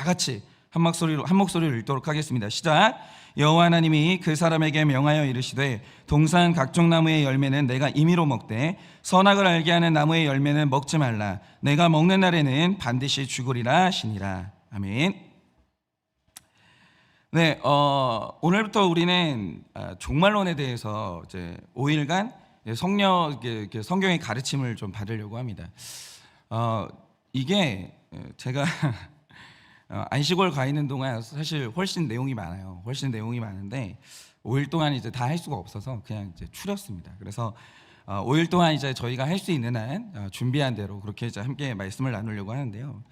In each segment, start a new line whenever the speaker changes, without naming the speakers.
같이 한 목소리로 읽도록 하겠습니다. 시작. 여호와 하나님이 그 사람에게 명하여 이르시되 동산 각종 나무의 열매는 내가 임의로 먹되 선악을 알게 하는 나무의 열매는 먹지 말라. 내가 먹는 날에는 반드시 죽으리라 하시니라. 아멘. 네, 오늘부터 우리는 종말론에 대해서 이제 5일간 성경의 가르침을 좀 받으려고 합니다. 이게 제가 안식월 가 있는 동안 사실 훨씬 내용이 많은데 5일 동안 이제 다 할 수가 없어서 그냥 이제 추렸습니다. 그래서 5일 동안 이제 저희가 할 수 있는 한 준비한 대로 그렇게 이제 함께 말씀을 나누려고 하는데요.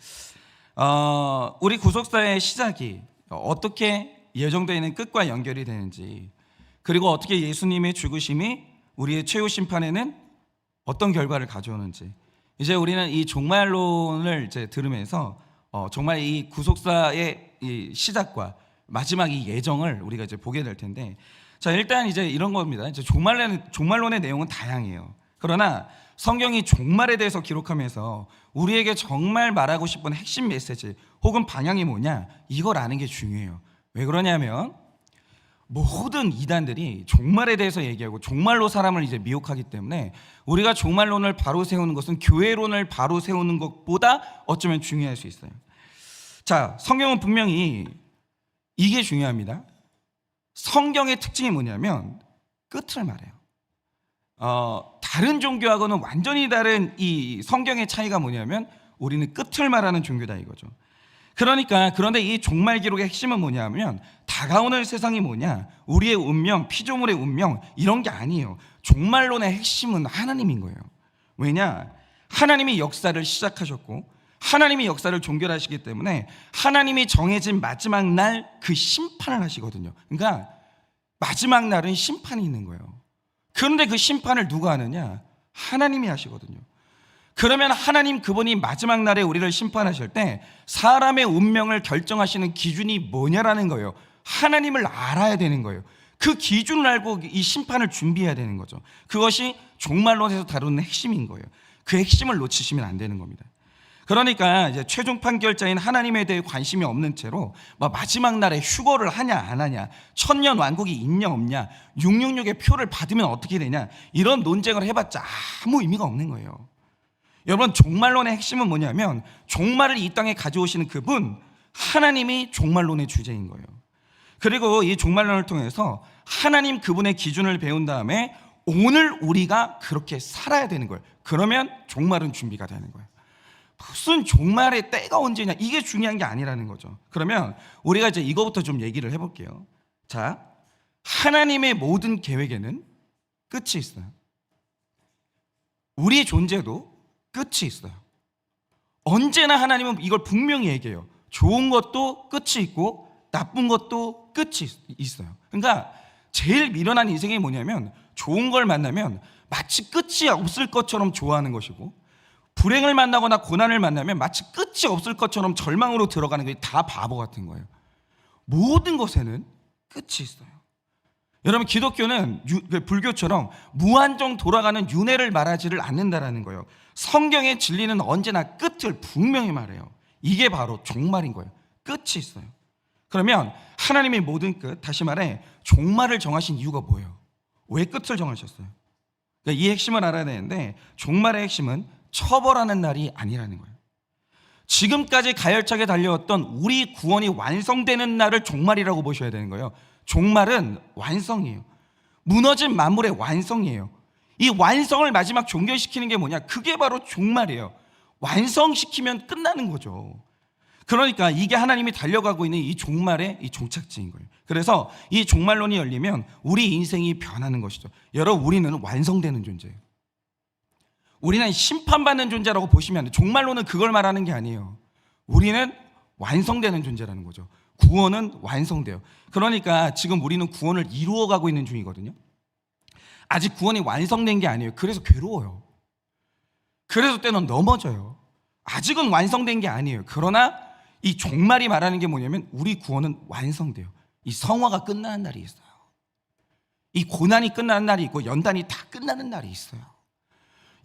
우리 구속사의 시작이 어떻게 예정되어 있는 끝과 연결이 되는지, 그리고 어떻게 예수님의 죽으심이 우리의 최후 심판에는 어떤 결과를 가져오는지, 이제 우리는 이 종말론을 이제 들으면서 정말 이 구속사의 이 시작과 마지막 이 예정을 우리가 이제 보게 될 텐데, 자, 일단 이제 이런 겁니다. 이제 종말론의 내용은 다양해요. 그러나 성경이 종말에 대해서 기록하면서 우리에게 정말 말하고 싶은 핵심 메시지 혹은 방향이 뭐냐, 이걸 아는 게 중요해요. 왜 그러냐면 모든 이단들이 종말에 대해서 얘기하고 종말로 사람을 이제 미혹하기 때문에 우리가 종말론을 바로 세우는 것은 교회론을 바로 세우는 것보다 어쩌면 중요할 수 있어요. 자, 성경은 분명히 이게 중요합니다. 성경의 특징이 뭐냐면 끝을 말해요. 다른 종교하고는 완전히 다른 이 성경의 차이가 뭐냐면 우리는 끝을 말하는 종교다 이거죠. 그런데 이 종말 기록의 핵심은 뭐냐면 다가오는 세상이 뭐냐, 우리의 운명, 피조물의 운명, 이런 게 아니에요. 종말론의 핵심은 하나님인 거예요. 왜냐? 하나님이 역사를 시작하셨고 하나님이 역사를 종결하시기 때문에 하나님이 정해진 마지막 날 그 심판을 하시거든요. 그러니까 마지막 날은 심판이 있는 거예요. 그런데 그 심판을 누가 하느냐? 하나님이 하시거든요. 그러면 하나님 그분이 마지막 날에 우리를 심판하실 때 사람의 운명을 결정하시는 기준이 뭐냐라는 거예요. 하나님을 알아야 되는 거예요. 그 기준을 알고 이 심판을 준비해야 되는 거죠. 그것이 종말론에서 다루는 핵심인 거예요. 그 핵심을 놓치시면 안 되는 겁니다. 그러니까 이제 최종 판결자인 하나님에 대해 관심이 없는 채로 마지막 날에 휴거를 하냐 안 하냐, 천년 왕국이 있냐 없냐, 666의 표를 받으면 어떻게 되냐, 이런 논쟁을 해봤자 아무 의미가 없는 거예요. 여러분, 종말론의 핵심은 뭐냐면 종말을 이 땅에 가져오시는 그분 하나님이 종말론의 주제인 거예요. 그리고 이 종말론을 통해서 하나님 그분의 기준을 배운 다음에 오늘 우리가 그렇게 살아야 되는 거예요. 그러면 종말은 준비가 되는 거예요. 무슨 종말의 때가 언제냐, 이게 중요한 게 아니라는 거죠. 그러면 우리가 이제 이거부터 좀 얘기를 해볼게요. 자, 하나님의 모든 계획에는 끝이 있어요. 우리의 존재도 끝이 있어요. 언제나 하나님은 이걸 분명히 얘기해요. 좋은 것도 끝이 있고 나쁜 것도 끝이 있어요. 그러니까 제일 미련한 인생이 뭐냐면 좋은 걸 만나면 마치 끝이 없을 것처럼 좋아하는 것이고, 불행을 만나거나 고난을 만나면 마치 끝이 없을 것처럼 절망으로 들어가는 게 다 바보 같은 거예요. 모든 것에는 끝이 있어요. 여러분, 기독교는 불교처럼 무한정 돌아가는 윤회를 말하지를 않는다라는 거예요. 성경의 진리는 언제나 끝을 분명히 말해요. 이게 바로 종말인 거예요. 끝이 있어요. 그러면 하나님의 모든 끝, 다시 말해 종말을 정하신 이유가 뭐예요? 왜 끝을 정하셨어요? 그러니까 이 핵심을 알아야 되는데, 종말의 핵심은 처벌하는 날이 아니라는 거예요. 지금까지 가열차게 달려왔던 우리 구원이 완성되는 날을 종말이라고 보셔야 되는 거예요. 종말은 완성이에요. 무너진 만물의 완성이에요. 이 완성을 마지막 종결시키는 게 뭐냐? 그게 바로 종말이에요. 완성시키면 끝나는 거죠. 그러니까 이게 하나님이 달려가고 있는 이 종말의 이 종착지인 거예요. 그래서 이 종말론이 열리면 우리 인생이 변하는 것이죠. 여러분, 우리는 완성되는 존재예요. 우리는 심판받는 존재라고 보시면 안 돼요. 종말론은 그걸 말하는 게 아니에요. 우리는 완성되는 존재라는 거죠. 구원은 완성돼요. 그러니까 지금 우리는 구원을 이루어가고 있는 중이거든요. 아직 구원이 완성된 게 아니에요. 그래서 괴로워요. 그래서 때는 넘어져요. 아직은 완성된 게 아니에요. 그러나 이 종말이 말하는 게 뭐냐면 우리 구원은 완성돼요. 이 성화가 끝나는 날이 있어요. 이 고난이 끝나는 날이 있고 연단이 다 끝나는 날이 있어요.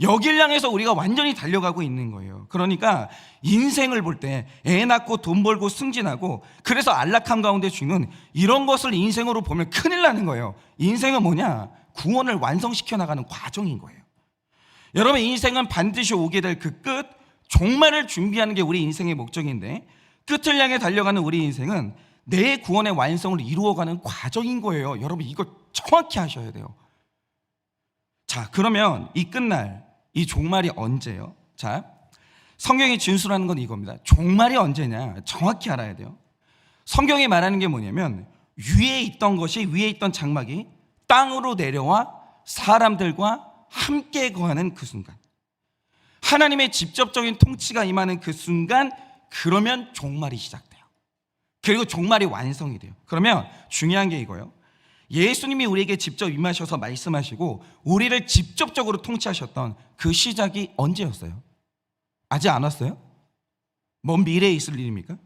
여길 향해서 우리가 완전히 달려가고 있는 거예요. 그러니까 인생을 볼 때 애 낳고 돈 벌고 승진하고 그래서 안락함 가운데 죽는 이런 것을 인생으로 보면 큰일 나는 거예요. 인생은 뭐냐? 구원을 완성시켜 나가는 과정인 거예요. 여러분, 인생은 반드시 오게 될 그 끝, 종말을 준비하는 게 우리 인생의 목적인데, 끝을 향해 달려가는 우리 인생은 내 구원의 완성을 이루어가는 과정인 거예요. 여러분, 이거 정확히 하셔야 돼요. 자, 그러면 이 끝날, 이 종말이 언제예요? 자, 성경이 진술하는 건 이겁니다. 종말이 언제냐? 정확히 알아야 돼요. 성경이 말하는 게 뭐냐면, 위에 있던 장막이 땅으로 내려와 사람들과 함께 거하는 그 순간, 하나님의 직접적인 통치가 임하는 그 순간, 그러면 종말이 시작돼요. 그리고 종말이 완성이 돼요. 그러면 중요한 게 이거예요. 예수님이 우리에게 직접 임하셔서 말씀하시고 우리를 직접적으로 통치하셨던 그 시작이 언제였어요? 아직 안 왔어요? 먼 미래에 있을 일입니까?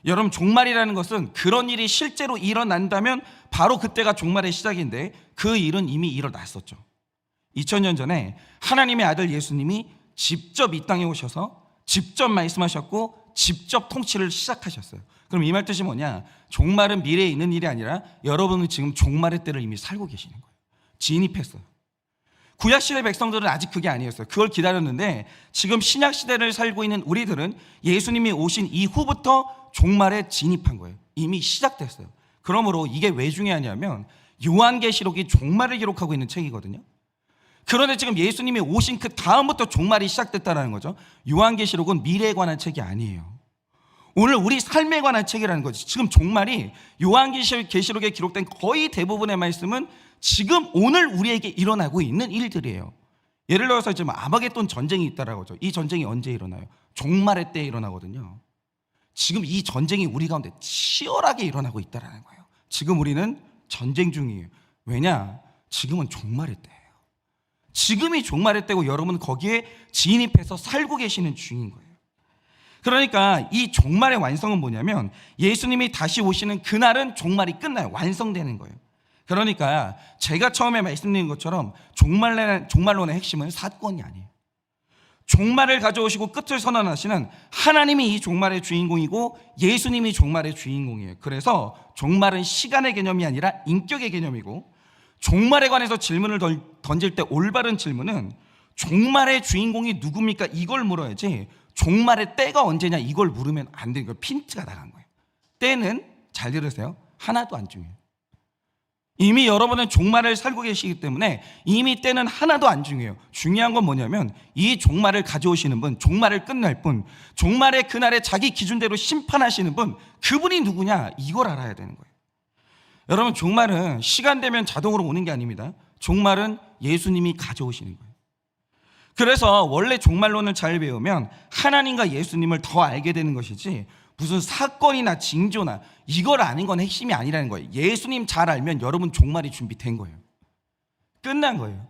여러분, 종말이라는 것은 그런 일이 실제로 일어난다면 바로 그때가 종말의 시작인데, 그 일은 이미 일어났었죠. 2000년 전에 하나님의 아들 예수님이 직접 이 땅에 오셔서 직접 말씀하셨고 직접 통치를 시작하셨어요. 그럼 이 말 뜻이 뭐냐? 종말은 미래에 있는 일이 아니라 여러분은 지금 종말의 때를 이미 살고 계시는 거예요. 진입했어요. 구약시대 백성들은 아직 그게 아니었어요. 그걸 기다렸는데, 지금 신약시대를 살고 있는 우리들은 예수님이 오신 이후부터 종말에 진입한 거예요. 이미 시작됐어요. 그러므로 이게 왜 중요하냐면, 요한계시록이 종말을 기록하고 있는 책이거든요. 그런데 지금 예수님이 오신 그 다음부터 종말이 시작됐다는 거죠. 요한계시록은 미래에 관한 책이 아니에요. 오늘 우리 삶에 관한 책이라는 거지. 지금 종말이 요한계시록에 기록된 거의 대부분의 말씀은 지금 오늘 우리에게 일어나고 있는 일들이에요. 예를 들어서 지금 아마겟돈 전쟁이 있다라고 하죠. 이 전쟁이 언제 일어나요? 종말의 때에 일어나거든요. 지금 이 전쟁이 우리 가운데 치열하게 일어나고 있다라는 거예요. 지금 우리는 전쟁 중이에요. 왜냐? 지금은 종말의 때예요. 지금이 종말의 때고 여러분은 거기에 진입해서 살고 계시는 중인 거예요. 그러니까 이 종말의 완성은 뭐냐면, 예수님이 다시 오시는 그날은 종말이 끝나요. 완성되는 거예요. 그러니까 제가 처음에 말씀드린 것처럼 종말론의 핵심은 사건이 아니에요. 종말을 가져오시고 끝을 선언하시는 하나님이 이 종말의 주인공이고 예수님이 종말의 주인공이에요. 그래서 종말은 시간의 개념이 아니라 인격의 개념이고, 종말에 관해서 질문을 던질 때 올바른 질문은 종말의 주인공이 누굽니까? 이걸 물어야지, 종말의 때가 언제냐 이걸 물으면 안 되는 거예요. 핀트가 나간 거예요. 때는, 잘 들으세요, 하나도 안 중요해요. 이미 여러분은 종말을 살고 계시기 때문에 이미 때는 하나도 안 중요해요. 중요한 건 뭐냐면, 이 종말을 가져오시는 분, 종말을 끝낼 분, 종말의 그날에 자기 기준대로 심판하시는 분, 그분이 누구냐 이걸 알아야 되는 거예요. 여러분, 종말은 시간 되면 자동으로 오는 게 아닙니다. 종말은 예수님이 가져오시는 거예요. 그래서 원래 종말론을 잘 배우면 하나님과 예수님을 더 알게 되는 것이지, 무슨 사건이나 징조나 이걸 아는 건 핵심이 아니라는 거예요. 예수님 잘 알면 여러분 종말이 준비된 거예요. 끝난 거예요.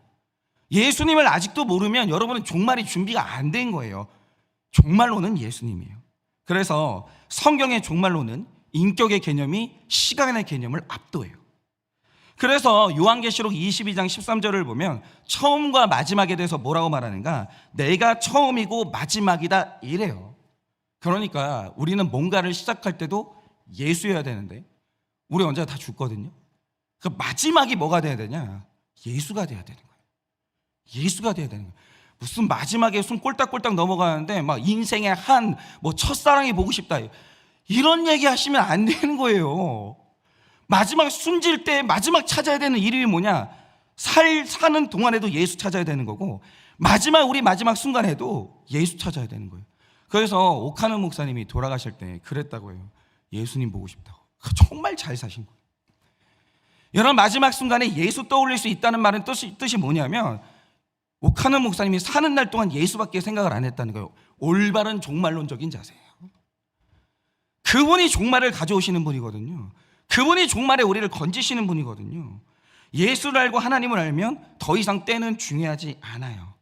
예수님을 아직도 모르면 여러분은 종말이 준비가 안 된 거예요. 종말론은 예수님이에요. 그래서 성경의 종말론은 인격의 개념이 시간의 개념을 압도해요. 그래서 요한계시록 22장 13절을 보면 처음과 마지막에 대해서 뭐라고 말하는가? 내가 처음이고 마지막이다 이래요. 그러니까 우리는 뭔가를 시작할 때도 예수여야 되는데 우리 언제나 다 죽거든요. 그 마지막이 뭐가 돼야 되냐? 예수가 돼야 되는 거예요. 예수가 돼야 되는 거예요. 무슨 마지막에 숨 꼴딱꼴딱 넘어가는데 막 인생의 뭐 첫사랑이 보고 싶다, 이런 얘기 하시면 안 되는 거예요. 마지막 숨질 때 마지막 찾아야 되는 이름이 뭐냐? 사는 동안에도 예수 찾아야 되는 거고, 우리 마지막 순간에도 예수 찾아야 되는 거예요. 그래서 오카노 목사님이 돌아가실 때 그랬다고 해요. 예수님 보고 싶다고. 정말 잘 사신 거예요. 여러분, 마지막 순간에 예수 떠올릴 수 있다는 말은 뜻이 뭐냐면, 오카노 목사님이 사는 날 동안 예수밖에 생각을 안 했다는 거예요. 올바른 종말론적인 자세예요. 그분이 종말을 가져오시는 분이거든요. 그분이 종말에 우리를 건지시는 분이거든요. 예수를 알고 하나님을 알면 더 이상 때는 중요하지 않아요.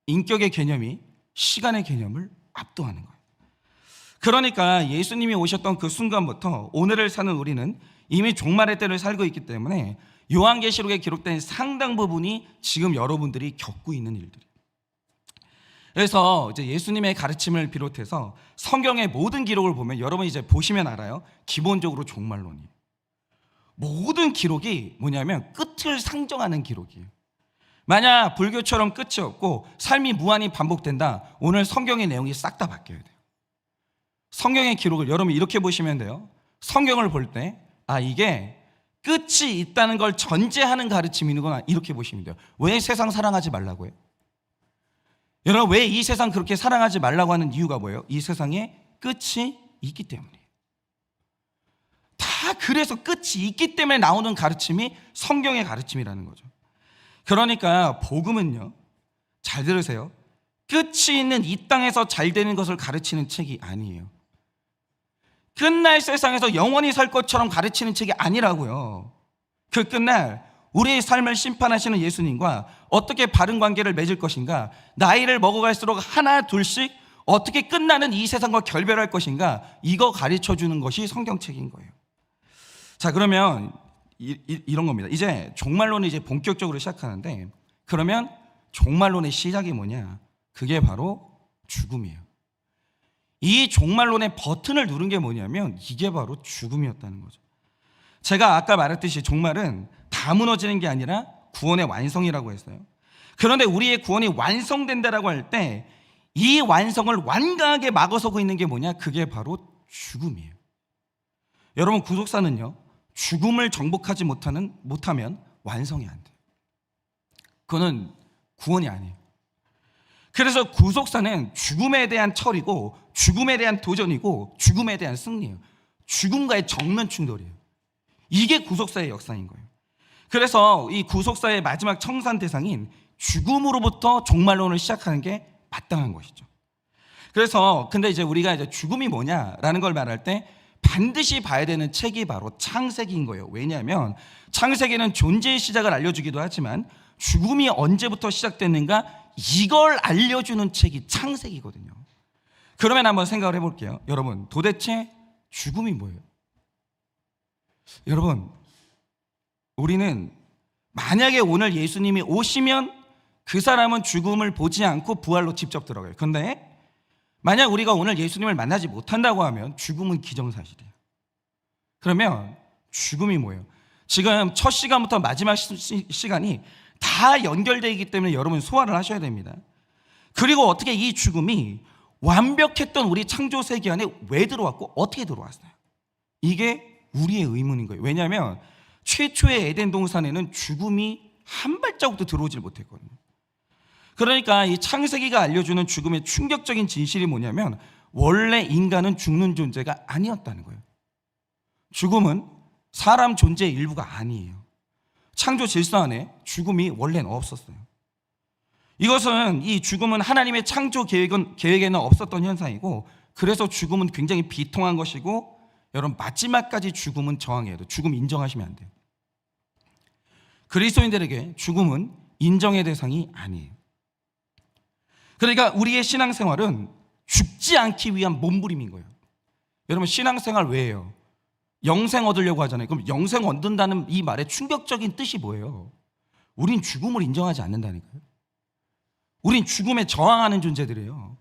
인격의 개념이 시간의 개념을 압도하는 거예요. 그러니까 예수님이 오셨던 그 순간부터 오늘을 사는 우리는 이미 종말의 때를 살고 있기 때문에 요한계시록에 기록된 상당 부분이 지금 여러분들이 겪고 있는 일들이에요. 그래서 이제 예수님의 가르침을 비롯해서 성경의 모든 기록을 보면 여러분 이제 보시면 알아요. 기본적으로 종말론이에요. 모든 기록이 뭐냐면 끝을 상정하는 기록이에요. 만약 불교처럼 끝이 없고 삶이 무한히 반복된다, 오늘 성경의 내용이 싹 다 바뀌어야 돼요. 성경의 기록을 여러분 이렇게 보시면 돼요. 성경을 볼 때 이게 끝이 있다는 걸 전제하는 가르침이구나, 이렇게 보시면 돼요. 왜 세상 사랑하지 말라고 해요? 여러분, 왜 이 세상 그렇게 사랑하지 말라고 하는 이유가 뭐예요? 이 세상에 끝이 있기 때문이에요. 다 그래서 끝이 있기 때문에 나오는 가르침이 성경의 가르침이라는 거죠. 그러니까 복음은요, 잘 들으세요, 끝이 있는 이 땅에서 잘 되는 것을 가르치는 책이 아니에요. 끝날 세상에서 영원히 살 것처럼 가르치는 책이 아니라고요. 그 끝날 우리의 삶을 심판하시는 예수님과 어떻게 바른 관계를 맺을 것인가, 나이를 먹어갈수록 하나 둘씩 어떻게 끝나는 이 세상과 결별할 것인가, 이거 가르쳐주는 것이 성경책인 거예요. 자, 그러면 이런 겁니다. 이제 종말론이 이제 본격적으로 시작하는데, 그러면 종말론의 시작이 뭐냐? 그게 바로 죽음이에요. 이 종말론의 버튼을 누른 게 뭐냐면 이게 바로 죽음이었다는 거죠. 제가 아까 말했듯이 종말은 다 무너지는 게 아니라 구원의 완성이라고 했어요. 그런데 우리의 구원이 완성된다라고 할 때 이 완성을 완강하게 막아서고 있는 게 뭐냐? 그게 바로 죽음이에요. 여러분, 구속사는요, 죽음을 정복하지 못하면 완성이 안 돼요. 그거는 구원이 아니에요. 그래서 구속사는 죽음에 대한 철이고, 죽음에 대한 도전이고, 죽음에 대한 승리예요. 죽음과의 정면 충돌이에요. 이게 구속사의 역사인 거예요. 그래서 이 구속사의 마지막 청산 대상인 죽음으로부터 종말론을 시작하는 게 마땅한 것이죠. 그래서 근데 이제 우리가 이제 죽음이 뭐냐라는 걸 말할 때 반드시 봐야 되는 책이 바로 창세기인 거예요. 왜냐하면 창세기는 존재의 시작을 알려주기도 하지만 죽음이 언제부터 시작됐는가, 이걸 알려주는 책이 창세기거든요. 그러면 한번 생각을 해볼게요. 여러분, 도대체 죽음이 뭐예요? 여러분, 우리는 만약에 오늘 예수님이 오시면 그 사람은 죽음을 보지 않고 부활로 직접 들어가요. 근데 만약 우리가 오늘 예수님을 만나지 못한다고 하면 죽음은 기정사실이에요. 그러면 죽음이 뭐예요? 지금 첫 시간부터 마지막 시간이 다 연결되어 있기 때문에 여러분 소화를 하셔야 됩니다. 그리고 어떻게 이 죽음이 완벽했던 우리 창조 세계 안에 왜 들어왔고 어떻게 들어왔어요? 이게 우리의 의문인 거예요. 왜냐하면 최초의 에덴 동산에는 죽음이 한 발자국도 들어오질 못했거든요. 그러니까 이 창세기가 알려주는 죽음의 충격적인 진실이 뭐냐면 원래 인간은 죽는 존재가 아니었다는 거예요. 죽음은 사람 존재의 일부가 아니에요. 창조 질서 안에 죽음이 원래는 없었어요. 이것은 이 죽음은 하나님의 창조 계획에는 없었던 현상이고, 그래서 죽음은 굉장히 비통한 것이고, 여러분 마지막까지 죽음은 저항해야 돼요. 죽음 인정하시면 안 돼요. 그리스도인들에게 죽음은 인정의 대상이 아니에요. 그러니까 우리의 신앙생활은 죽지 않기 위한 몸부림인 거예요. 여러분, 신앙생활 왜 해요? 영생 얻으려고 하잖아요. 그럼 영생 얻는다는 이 말의 충격적인 뜻이 뭐예요? 우린 죽음을 인정하지 않는다니까요. 우린 죽음에 저항하는 존재들이에요.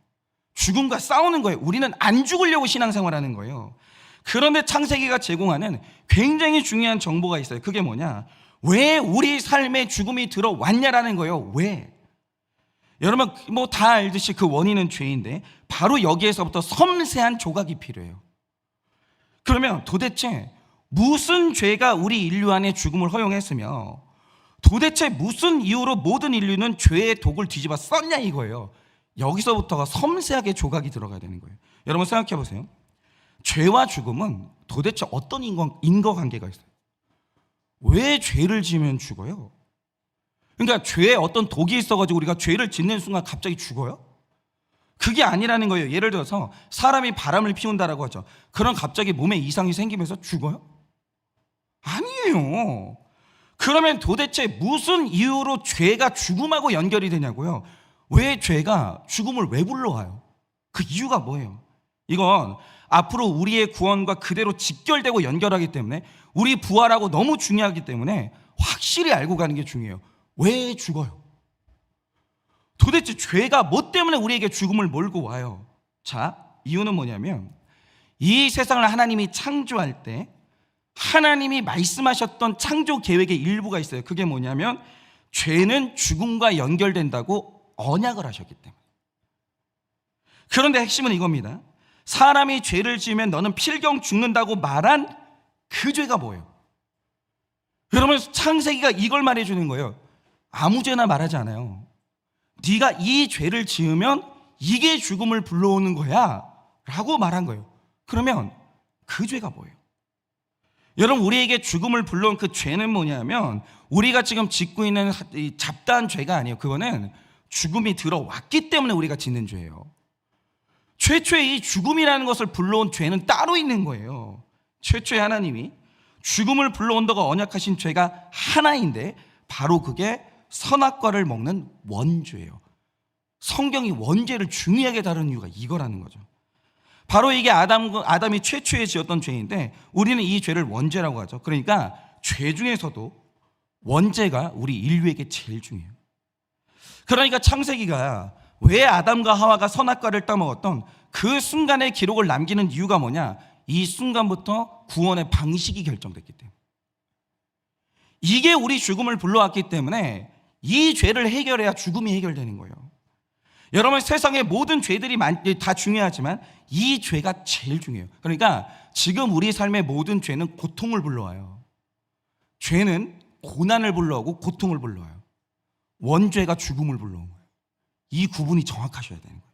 죽음과 싸우는 거예요. 우리는 안 죽으려고 신앙생활하는 거예요. 그런데 창세기가 제공하는 굉장히 중요한 정보가 있어요. 그게 뭐냐? 왜 우리 삶에 죽음이 들어왔냐라는 거예요. 왜? 여러분 뭐 다 알듯이 그 원인은 죄인데 바로 여기에서부터 섬세한 조각이 필요해요. 그러면 도대체 무슨 죄가 우리 인류 안에 죽음을 허용했으며 도대체 무슨 이유로 모든 인류는 죄의 독을 뒤집어 썼냐 이거예요. 여기서부터가 섬세하게 조각이 들어가야 되는 거예요. 여러분 생각해 보세요. 죄와 죽음은 도대체 어떤 인과관계가 있어요? 왜 죄를 지으면 죽어요? 그러니까 죄에 어떤 독이 있어가지고 우리가 죄를 짓는 순간 갑자기 죽어요? 그게 아니라는 거예요. 예를 들어서 사람이 바람을 피운다라고 하죠. 그럼 갑자기 몸에 이상이 생기면서 죽어요? 아니에요. 그러면 도대체 무슨 이유로 죄가 죽음하고 연결이 되냐고요? 왜 죄가 죽음을 왜 불러와요? 그 이유가 뭐예요? 이건 앞으로 우리의 구원과 그대로 직결되고 연결하기 때문에 우리 부활하고 너무 중요하기 때문에 확실히 알고 가는 게 중요해요. 왜 죽어요? 도대체 죄가 뭐 때문에 우리에게 죽음을 몰고 와요? 자, 이유는 뭐냐면 이 세상을 하나님이 창조할 때 하나님이 말씀하셨던 창조 계획의 일부가 있어요. 그게 뭐냐면 죄는 죽음과 연결된다고 언약을 하셨기 때문에. 그런데 핵심은 이겁니다. 사람이 죄를 지으면 너는 필경 죽는다고 말한 그 죄가 뭐예요? 여러분, 창세기가 이걸 말해주는 거예요. 아무 죄나 말하지 않아요. 네가 이 죄를 지으면 이게 죽음을 불러오는 거야 라고 말한 거예요. 그러면 그 죄가 뭐예요? 여러분, 우리에게 죽음을 불러온 그 죄는 뭐냐면 우리가 지금 짓고 있는 잡다한 죄가 아니에요. 그거는 죽음이 들어왔기 때문에 우리가 짓는 죄예요. 최초에 이 죽음이라는 것을 불러온 죄는 따로 있는 거예요. 최초에 하나님이 죽음을 불러온다고 언약하신 죄가 하나인데 바로 그게 선악과를 먹는 원죄예요. 성경이 원죄를 중요하게 다루는 이유가 이거라는 거죠. 바로 이게 아담이 최초에 지었던 죄인데 우리는 이 죄를 원죄라고 하죠. 그러니까 죄 중에서도 원죄가 우리 인류에게 제일 중요해요. 그러니까 창세기가 왜 아담과 하와가 선악과를 따먹었던 그 순간의 기록을 남기는 이유가 뭐냐? 이 순간부터 구원의 방식이 결정됐기 때문에. 이게 우리 죽음을 불러왔기 때문에 이 죄를 해결해야 죽음이 해결되는 거예요. 여러분, 세상의 모든 죄들이 다 중요하지만 이 죄가 제일 중요해요. 그러니까 지금 우리 삶의 모든 죄는 고통을 불러와요. 죄는 고난을 불러오고 고통을 불러와요. 원죄가 죽음을 불러온 거예요. 이 구분이 정확하셔야 되는 거예요.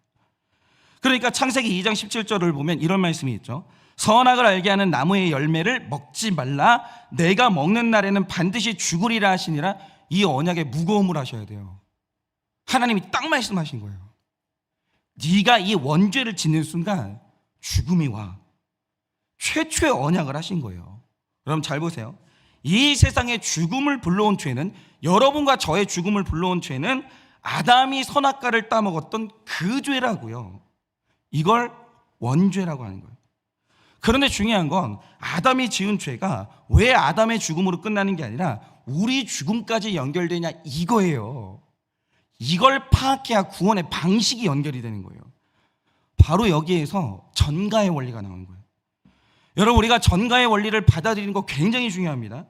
그러니까 창세기 2장 17절을 보면 이런 말씀이 있죠. 선악을 알게 하는 나무의 열매를 먹지 말라. 내가 먹는 날에는 반드시 죽으리라 하시니라. 이 언약의 무거움을 하셔야 돼요. 하나님이 딱 말씀하신 거예요. 네가 이 원죄를 짓는 순간 죽음이 와. 최초의 언약을 하신 거예요. 여러분 잘 보세요. 이 세상에 죽음을 불러온 죄는, 여러분과 저의 죽음을 불러온 죄는 아담이 선악과를 따먹었던 그 죄라고요. 이걸 원죄라고 하는 거예요. 그런데 중요한 건 아담이 지은 죄가 왜 아담의 죽음으로 끝나는 게 아니라 우리 죽음까지 연결되냐 이거예요. 이걸 파악해야 구원의 방식이 연결이 되는 거예요. 바로 여기에서 전가의 원리가 나오는 거예요. 여러분, 우리가 전가의 원리를 받아들이는 거 굉장히 중요합니다.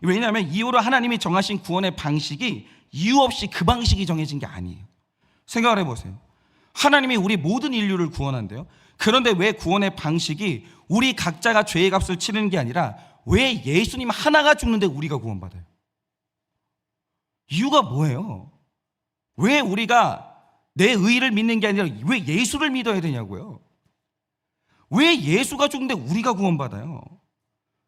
왜냐하면 이후로 하나님이 정하신 구원의 방식이 이유 없이 그 방식이 정해진 게 아니에요. 생각을 해보세요. 하나님이 우리 모든 인류를 구원한대요. 그런데 왜 구원의 방식이 우리 각자가 죄의 값을 치르는 게 아니라 왜 예수님 하나가 죽는데 우리가 구원받아요? 이유가 뭐예요? 왜 우리가 내 의를 믿는 게 아니라 왜 예수를 믿어야 되냐고요? 왜 예수가 죽는데 우리가 구원받아요?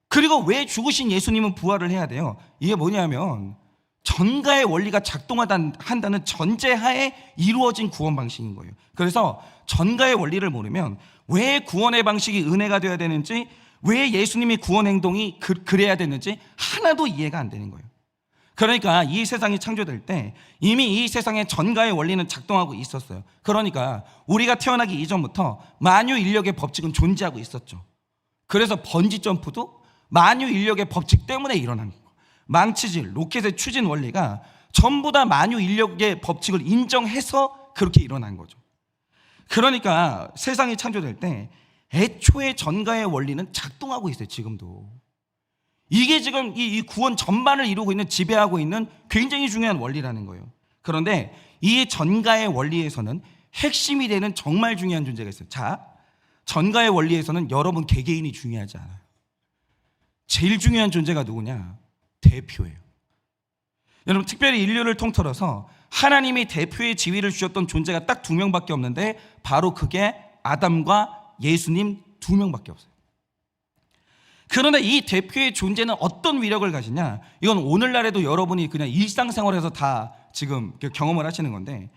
그리고 왜 죽으신 예수님은 부활을 해야 돼요? 이게 뭐냐면 전가의 원리가 작동한다는 전제하에 이루어진 구원 방식인 거예요. 그래서 전가의 원리를 모르면 왜 구원의 방식이 은혜가 되어야 되는지, 왜 예수님이 구원 행동이 그래야 되는지 하나도 이해가 안 되는 거예요. 그러니까 이 세상이 창조될 때 이미 이 세상의 전가의 원리는 작동하고 있었어요. 그러니까 우리가 태어나기 이전부터 만유 인력의 법칙은 존재하고 있었죠. 그래서 번지 점프도 만유 인력의 법칙 때문에 일어난 거예요. 망치질, 로켓의 추진 원리가 전부 다 만유 인력의 법칙을 인정해서 그렇게 일어난 거죠. 그러니까 세상이 창조될 때 애초에 전가의 원리는 작동하고 있어요. 지금도. 이게 지금 이 구원 전반을 이루고 있는, 지배하고 있는 굉장히 중요한 원리라는 거예요. 그런데 이 전가의 원리에서는 핵심이 되는 정말 중요한 존재가 있어요. 자, 전가의 원리에서는 여러분 개개인이 중요하지 않아요. 제일 중요한 존재가 누구냐? 대표예요. 여러분, 특별히 인류를 통틀어서 하나님이 대표의 지위를 주셨던 존재가 딱 2명밖에 없는데 바로 그게 아담과 예수님 2명밖에 없어요. 그런데 이 대표의 존재는 어떤 위력을 가지냐? 이건 오늘날에도 여러분이 그냥 일상생활에서 다 지금 경험을 하시는 건데,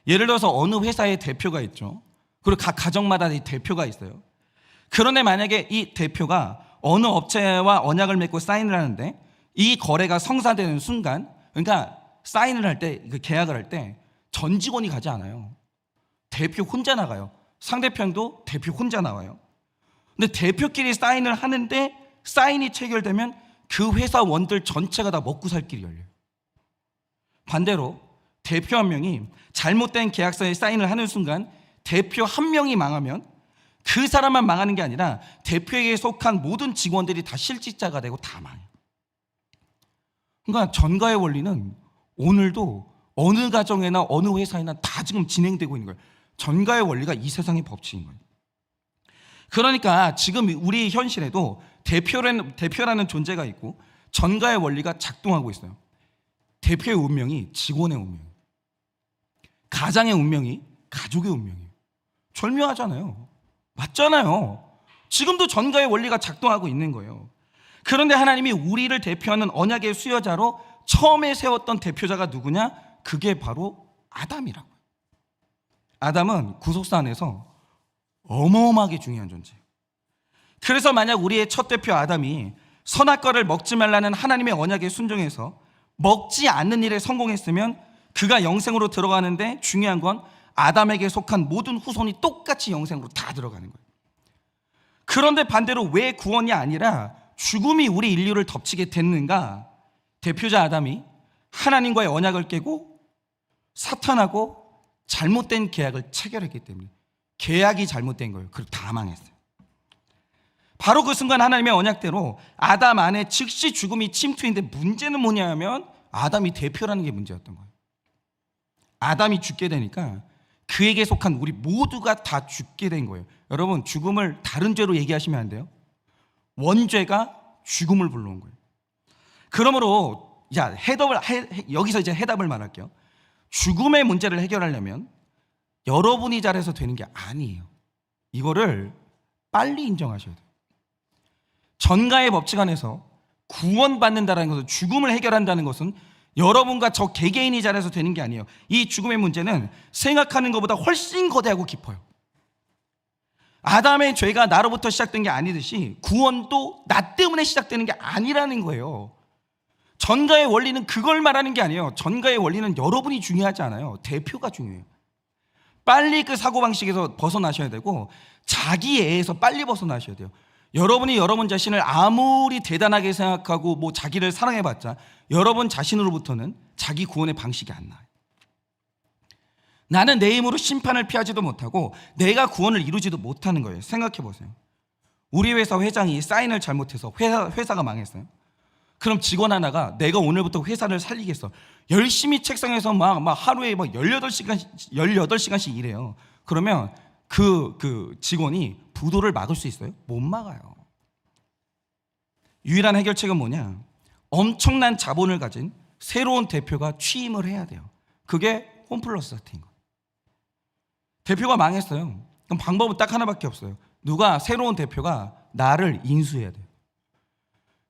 예를 들어서 어느 회사의 대표가 있죠. 그리고 각 가정마다 이 대표가 있어요. 그런데 만약에 이 대표가 어느 업체와 언약을 맺고 사인을 하는데 이 거래가 성사되는 순간, 그러니까 사인을 할 때, 계약을 할 때 전 직원이 가지 않아요. 대표 혼자 나가요. 상대편도 대표 혼자 나와요. 근데 대표끼리 사인을 하는데 사인이 체결되면 그 회사원들 전체가 다 먹고 살 길이 열려요. 반대로 대표 한 명이 잘못된 계약서에 사인을 하는 순간 대표 한 명이 망하면 그 사람만 망하는 게 아니라 대표에게 속한 모든 직원들이 다 실직자가 되고 다 망해요. 그러니까 전가의 원리는 오늘도 어느 가정에나 어느 회사에나 다 지금 진행되고 있는 거예요. 전가의 원리가 이 세상의 법칙인 거예요. 그러니까 지금 우리 현실에도 대표라는 존재가 있고 전가의 원리가 작동하고 있어요. 대표의 운명이 직원의 운명이에요. 가장의 운명이 가족의 운명이에요. 절묘하잖아요. 맞잖아요. 지금도 전가의 원리가 작동하고 있는 거예요. 그런데 하나님이 우리를 대표하는 언약의 수여자로 처음에 세웠던 대표자가 누구냐? 그게 바로 아담이라고요. 아담은 구속사 안에서 어마어마하게 중요한 존재예요. 그래서 만약 우리의 첫 대표 아담이 선악과를 먹지 말라는 하나님의 언약에 순종해서 먹지 않는 일에 성공했으면 그가 영생으로 들어가는데 중요한 건 아담에게 속한 모든 후손이 똑같이 영생으로 다 들어가는 거예요. 그런데 반대로 왜 구원이 아니라 죽음이 우리 인류를 덮치게 됐는가? 대표자 아담이 하나님과의 언약을 깨고 사탄하고 잘못된 계약을 체결했기 때문에 계약이 잘못된 거예요. 그리고 다 망했어요. 바로 그 순간 하나님의 언약대로 아담 안에 즉시 죽음이 침투했는데 문제는 뭐냐면 아담이 대표라는 게 문제였던 거예요. 아담이 죽게 되니까 그에게 속한 우리 모두가 다 죽게 된 거예요. 여러분, 죽음을 다른 죄로 얘기하시면 안 돼요. 원죄가 죽음을 불러온 거예요. 그러므로 여기서 이제 해답을 말할게요. 죽음의 문제를 해결하려면 여러분이 잘해서 되는 게 아니에요. 이거를 빨리 인정하셔야 돼요. 전가의 법칙 안에서 구원받는다는 것은, 죽음을 해결한다는 것은 여러분과 저 개개인이 잘해서 되는 게 아니에요. 이 죽음의 문제는 생각하는 것보다 훨씬 거대하고 깊어요. 아담의 죄가 나로부터 시작된 게 아니듯이 구원도 나 때문에 시작되는 게 아니라는 거예요. 전가의 원리는 그걸 말하는 게 아니에요. 전가의 원리는 여러분이 중요하지 않아요. 대표가 중요해요. 빨리 그 사고방식에서 벗어나셔야 되고 자기애에서 빨리 벗어나셔야 돼요. 여러분이 여러분 자신을 아무리 대단하게 생각하고 자기를 사랑해봤자 여러분 자신으로부터는 자기 구원의 방식이 안 나와요. 나는 내 힘으로 심판을 피하지도 못하고 내가 구원을 이루지도 못하는 거예요. 생각해 보세요. 우리 회사 회장이 사인을 잘못해서 회사가 망했어요. 그럼 직원 하나가 내가 오늘부터 회사를 살리겠어, 열심히 책상에서 막 하루에 18시간씩 일해요. 그러면 그 직원이 부도를 막을 수 있어요? 못 막아요. 유일한 해결책은 뭐냐? 엄청난 자본을 가진 새로운 대표가 취임을 해야 돼요. 그게 홈플러스 사태인 거예요. 대표가 망했어요. 그럼 방법은 딱 하나밖에 없어요. 누가 새로운 대표가 나를 인수해야 돼요.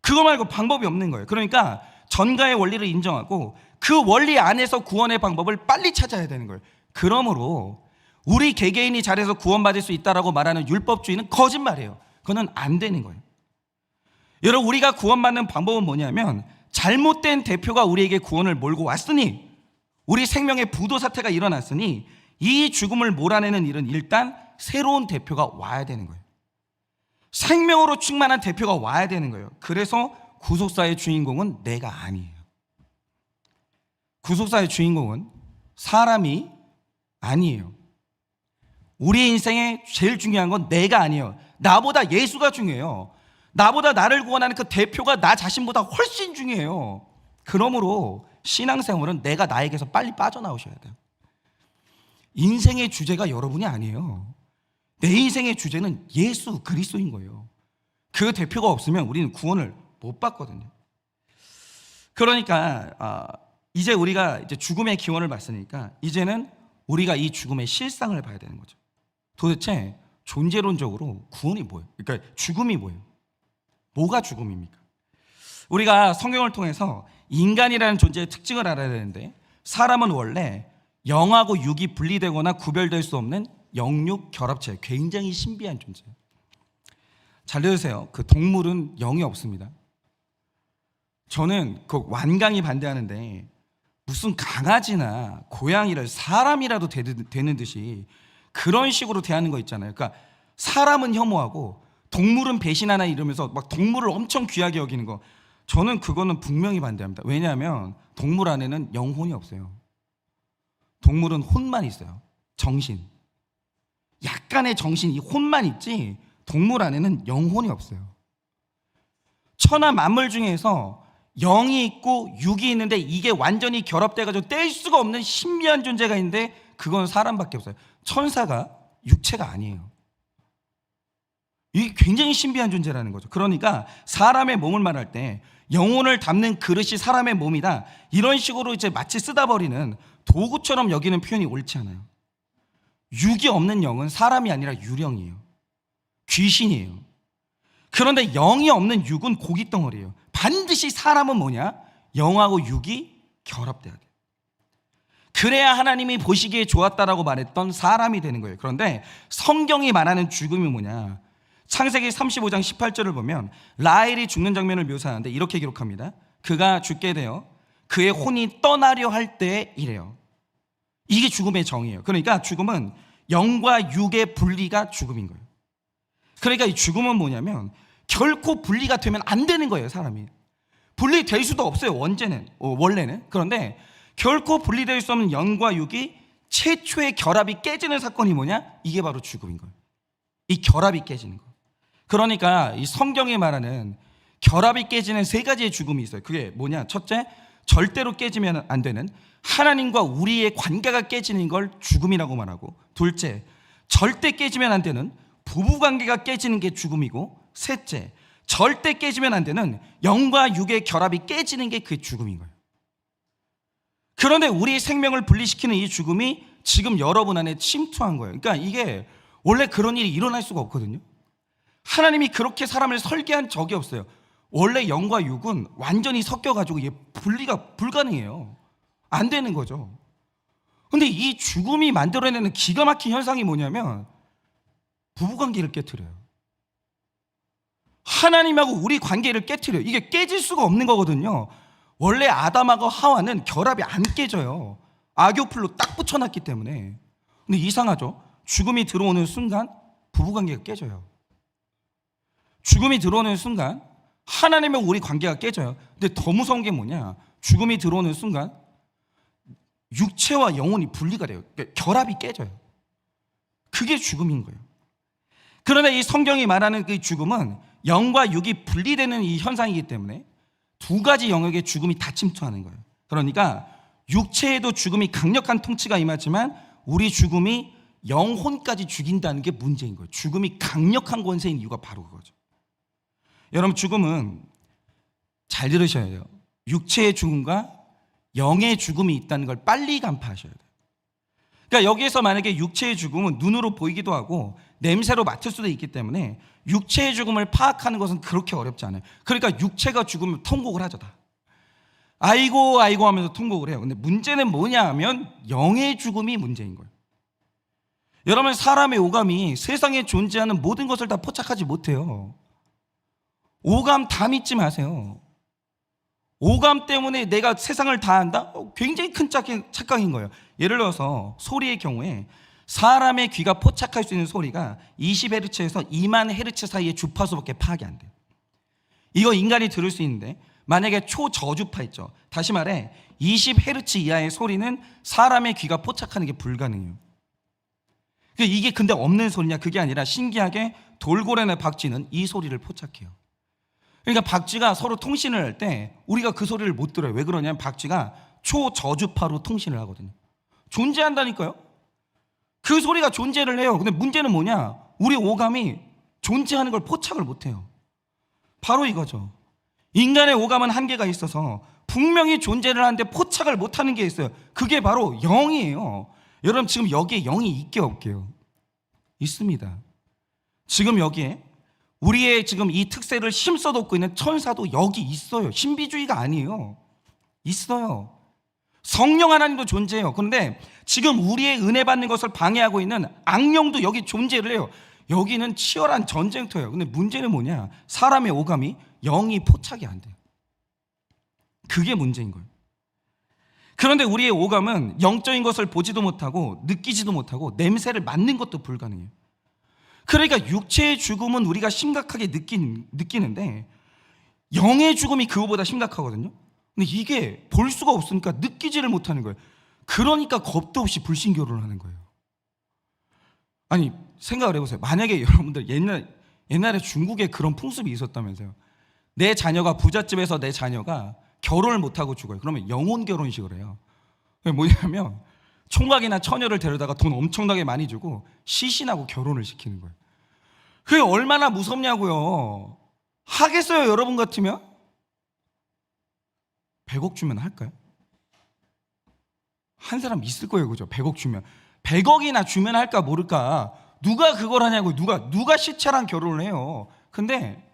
그거 말고 방법이 없는 거예요. 그러니까 전가의 원리를 인정하고 그 원리 안에서 구원의 방법을 빨리 찾아야 되는 거예요. 그러므로 우리 개개인이 잘해서 구원받을 수 있다라고 말하는 율법주의는 거짓말이에요. 그건 안 되는 거예요. 여러분, 우리가 구원받는 방법은 뭐냐면 잘못된 대표가 우리에게 구원을 몰고 왔으니, 우리 생명의 부도 사태가 일어났으니 이 죽음을 몰아내는 일은 일단 새로운 대표가 와야 되는 거예요. 생명으로 충만한 대표가 와야 되는 거예요. 그래서 구속사의 주인공은 내가 아니에요. 구속사의 주인공은 사람이 아니에요. 우리 인생에 제일 중요한 건 내가 아니에요. 나보다 예수가 중요해요. 나보다 나를 구원하는 그 대표가 나 자신보다 훨씬 중요해요. 그러므로 신앙생활은 내가 나에게서 빨리 빠져나오셔야 돼요. 인생의 주제가 여러분이 아니에요. 내 인생의 주제는 예수 그리스도인 거예요. 그 대표가 없으면 우리는 구원을 못 받거든요. 그러니까 이제 우리가 죽음의 기원을 봤으니까 이제는 우리가 이 죽음의 실상을 봐야 되는 거죠. 도대체 존재론적으로 구원이 뭐예요? 그러니까 죽음이 뭐예요? 뭐가 죽음입니까? 우리가 성경을 통해서 인간이라는 존재의 특징을 알아야 되는데, 사람은 원래 영하고 육이 분리되거나 구별될 수 없는 영육 결합체, 굉장히 신비한 존재예요. 잘 들으세요. 그 동물은 영이 없습니다. 저는 그 완강히 반대하는데, 무슨 강아지나 고양이를 사람이라도 되는 듯이 그런 식으로 대하는 거 있잖아요. 그러니까 사람은 혐오하고 동물은 배신하나 이러면서 막 동물을 엄청 귀하게 여기는 거, 저는 그거는 분명히 반대합니다. 왜냐하면 동물 안에는 영혼이 없어요. 동물은 혼만 있어요. 정신. 약간의 정신, 이 혼만 있지 동물 안에는 영혼이 없어요. 천하 만물 중에서 영이 있고 육이 있는데 이게 완전히 결합돼가지고 뗄 수가 없는 신비한 존재가 있는데 그건 사람밖에 없어요. 천사가 육체가 아니에요. 이게 굉장히 신비한 존재라는 거죠. 그러니까 사람의 몸을 말할 때 영혼을 담는 그릇이 사람의 몸이다, 이런 식으로 이제 마치 쓰다 버리는 도구처럼 여기는 표현이 옳지 않아요. 육이 없는 영은 사람이 아니라 유령이에요. 귀신이에요. 그런데 영이 없는 육은 고깃덩어리예요. 반드시 사람은 뭐냐? 영하고 육이 결합돼야 돼요. 그래야 하나님이 보시기에 좋았다라고 말했던 사람이 되는 거예요. 그런데 성경이 말하는 죽음이 뭐냐? 창세기 35장 18절을 보면 라헬이 죽는 장면을 묘사하는데 이렇게 기록합니다. 그가 죽게 되어 그의 혼이 떠나려 할 때에 이래요. 이게 죽음의 정의예요. 그러니까 죽음은 영과 육의 분리가 죽음인 거예요. 그러니까 이 죽음은 뭐냐면 결코 분리가 되면 안 되는 거예요. 사람이 분리될 수도 없어요. 원래는. 그런데 결코 분리될 수 없는 영과 육이 최초의 결합이 깨지는 사건이 뭐냐? 이게 바로 죽음인 거예요. 이 결합이 깨지는 거. 그러니까 이 성경이 말하는 결합이 깨지는 세 가지의 죽음이 있어요. 그게 뭐냐? 첫째, 절대로 깨지면 안 되는 하나님과 우리의 관계가 깨지는 걸 죽음이라고 말하고, 둘째, 절대 깨지면 안 되는 부부관계가 깨지는 게 죽음이고, 셋째, 절대 깨지면 안 되는 영과 육의 결합이 깨지는 게 그 죽음인 거예요. 그런데 우리의 생명을 분리시키는 이 죽음이 지금 여러분 안에 침투한 거예요. 그러니까 이게 원래 그런 일이 일어날 수가 없거든요. 하나님이 그렇게 사람을 설계한 적이 없어요. 원래 영과 육은 완전히 섞여가지고 이게 분리가 불가능해요. 안 되는 거죠. 근데 이 죽음이 만들어내는 기가 막힌 현상이 뭐냐면 부부관계를 깨트려요. 하나님하고 우리 관계를 깨트려요. 이게 깨질 수가 없는 거거든요. 원래 아담하고 하와는 결합이 안 깨져요. 악교풀로 딱 붙여놨기 때문에. 근데 이상하죠? 죽음이 들어오는 순간 부부관계가 깨져요. 죽음이 들어오는 순간 하나님과 우리 관계가 깨져요. 근데 더 무서운 게 뭐냐? 죽음이 들어오는 순간 육체와 영혼이 분리가 돼요. 그러니까 결합이 깨져요. 그게 죽음인 거예요. 그런데 이 성경이 말하는 그 죽음은 영과 육이 분리되는 이 현상이기 때문에 두 가지 영역의 죽음이 다 침투하는 거예요. 그러니까 육체에도 죽음이 강력한 통치가 임하지만 우리 죽음이 영혼까지 죽인다는 게 문제인 거예요. 죽음이 강력한 권세인 이유가 바로 그거죠. 여러분, 죽음은 잘 들으셔야 돼요. 육체의 죽음과 영의 죽음이 있다는 걸 빨리 간파하셔야 돼요. 그러니까 여기에서 만약에 육체의 죽음은 눈으로 보이기도 하고 냄새로 맡을 수도 있기 때문에 육체의 죽음을 파악하는 것은 그렇게 어렵지 않아요. 그러니까 육체가 죽으면 통곡을 하죠. 다 아이고 아이고 하면서 통곡을 해요. 근데 문제는 뭐냐 하면 영의 죽음이 문제인 거예요. 여러분, 사람의 오감이 세상에 존재하는 모든 것을 다 포착하지 못해요. 오감 다 믿지 마세요. 오감 때문에 내가 세상을 다 안다? 굉장히 큰 착각인 거예요. 예를 들어서 소리의 경우에 사람의 귀가 포착할 수 있는 소리가 20Hz에서 2만 Hz 사이의 주파수밖에 파악이 안 돼요. 이거 인간이 들을 수 있는데 만약에 초저주파 있죠. 다시 말해 20Hz 이하의 소리는 사람의 귀가 포착하는 게 불가능해요. 이게 근데 없는 소리냐? 그게 아니라 신기하게 돌고래나 박쥐는 이 소리를 포착해요. 그러니까 박쥐가 서로 통신을 할 때 우리가 그 소리를 못 들어요. 왜 그러냐면 박쥐가 초저주파로 통신을 하거든요. 존재한다니까요. 그 소리가 존재를 해요. 근데 문제는 뭐냐? 우리 오감이 존재하는 걸 포착을 못해요. 바로 이거죠. 인간의 오감은 한계가 있어서 분명히 존재를 하는데 포착을 못하는 게 있어요. 그게 바로 영이에요. 여러분, 지금 여기에 영이 있게 없게요? 있습니다. 지금 여기에 우리의 지금 이 특세를 심써놓고 있는 천사도 여기 있어요. 신비주의가 아니에요. 있어요. 성령 하나님도 존재해요. 그런데 지금 우리의 은혜 받는 것을 방해하고 있는 악령도 여기 존재를 해요. 여기는 치열한 전쟁터예요. 근데 문제는 뭐냐? 사람의 오감이 영이 포착이 안 돼요. 그게 문제인 거예요. 그런데 우리의 오감은 영적인 것을 보지도 못하고 느끼지도 못하고 냄새를 맡는 것도 불가능해요. 그러니까 육체의 죽음은 우리가 심각하게 느끼는데 영의 죽음이 그거보다 심각하거든요. 근데 이게 볼 수가 없으니까 느끼지를 못하는 거예요. 그러니까 겁도 없이 불신 결혼을 하는 거예요. 아니 생각을 해보세요. 만약에 여러분들 옛날에 중국에 그런 풍습이 있었다면서요. 내 자녀가 부잣집에서 내 자녀가 결혼을 못하고 죽어요. 그러면 영혼 결혼식을 해요. 그게 뭐냐면 총각이나 처녀를 데려다가 돈 엄청나게 많이 주고 시신하고 결혼을 시키는 거예요. 그게 얼마나 무섭냐고요. 하겠어요 여러분 같으면? 100억 주면 할까요? 한 사람 있을 거예요, 그죠? 100억 주면. 100억이나 주면 할까 모를까. 누가 그걸 하냐고요. 누가 시체랑 결혼을 해요. 근데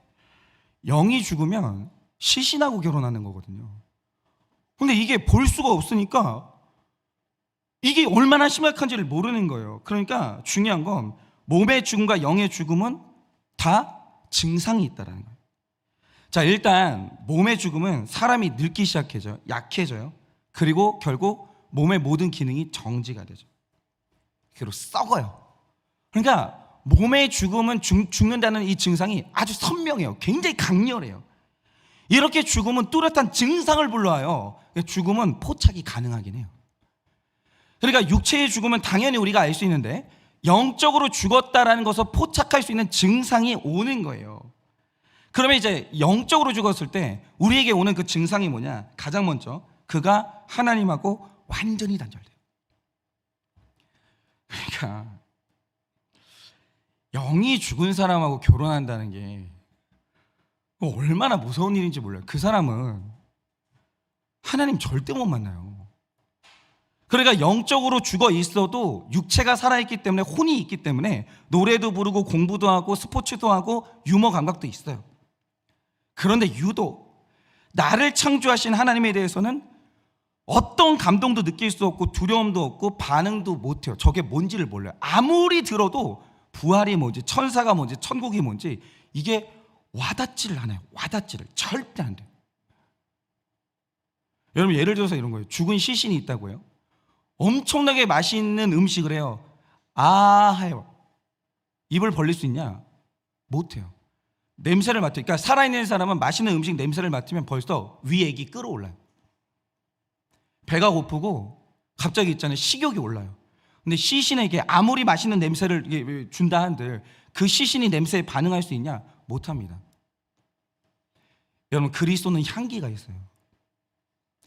영이 죽으면 시신하고 결혼하는 거거든요. 근데 이게 볼 수가 없으니까 이게 얼마나 심각한지를 모르는 거예요. 그러니까 중요한 건 몸의 죽음과 영의 죽음은 다 증상이 있다는 거예요. 자, 일단 몸의 죽음은 사람이 늙기 시작해져요. 약해져요. 그리고 결국 몸의 모든 기능이 정지가 되죠. 그리고 썩어요. 그러니까 몸의 죽음은 죽는다는 이 증상이 아주 선명해요. 굉장히 강렬해요. 이렇게 죽음은 뚜렷한 증상을 불러와요. 죽음은 포착이 가능하긴 해요. 그러니까 육체의 죽음은 당연히 우리가 알 수 있는데 영적으로 죽었다라는 것을 포착할 수 있는 증상이 오는 거예요. 그러면 이제 영적으로 죽었을 때 우리에게 오는 그 증상이 뭐냐? 가장 먼저 그가 하나님하고 완전히 단절돼요. 그러니까 영이 죽은 사람하고 결혼한다는 게 얼마나 무서운 일인지 몰라요. 그 사람은 하나님 절대 못 만나요. 그러니까 영적으로 죽어 있어도 육체가 살아있기 때문에, 혼이 있기 때문에 노래도 부르고 공부도 하고 스포츠도 하고 유머 감각도 있어요. 그런데 유독 나를 창조하신 하나님에 대해서는 어떤 감동도 느낄 수 없고 두려움도 없고 반응도 못해요. 저게 뭔지를 몰라요. 아무리 들어도 부활이 뭔지, 천사가 뭔지, 천국이 뭔지 이게 와닿지를 않아요. 와닿지를 절대 안 돼요. 여러분 예를 들어서 이런 거예요. 죽은 시신이 있다고 해요. 엄청나게 맛있는 음식을 해요. 해요. 입을 벌릴 수 있냐? 못해요. 냄새를 맡아요. 그러니까 살아있는 사람은 맛있는 음식 냄새를 맡으면 벌써 위액이 끓어올라요. 배가 고프고 갑자기 있잖아요. 식욕이 올라요. 근데 시신에게 아무리 맛있는 냄새를 준다 한들 그 시신이 냄새에 반응할 수 있냐? 못합니다. 여러분 그리스도는 향기가 있어요.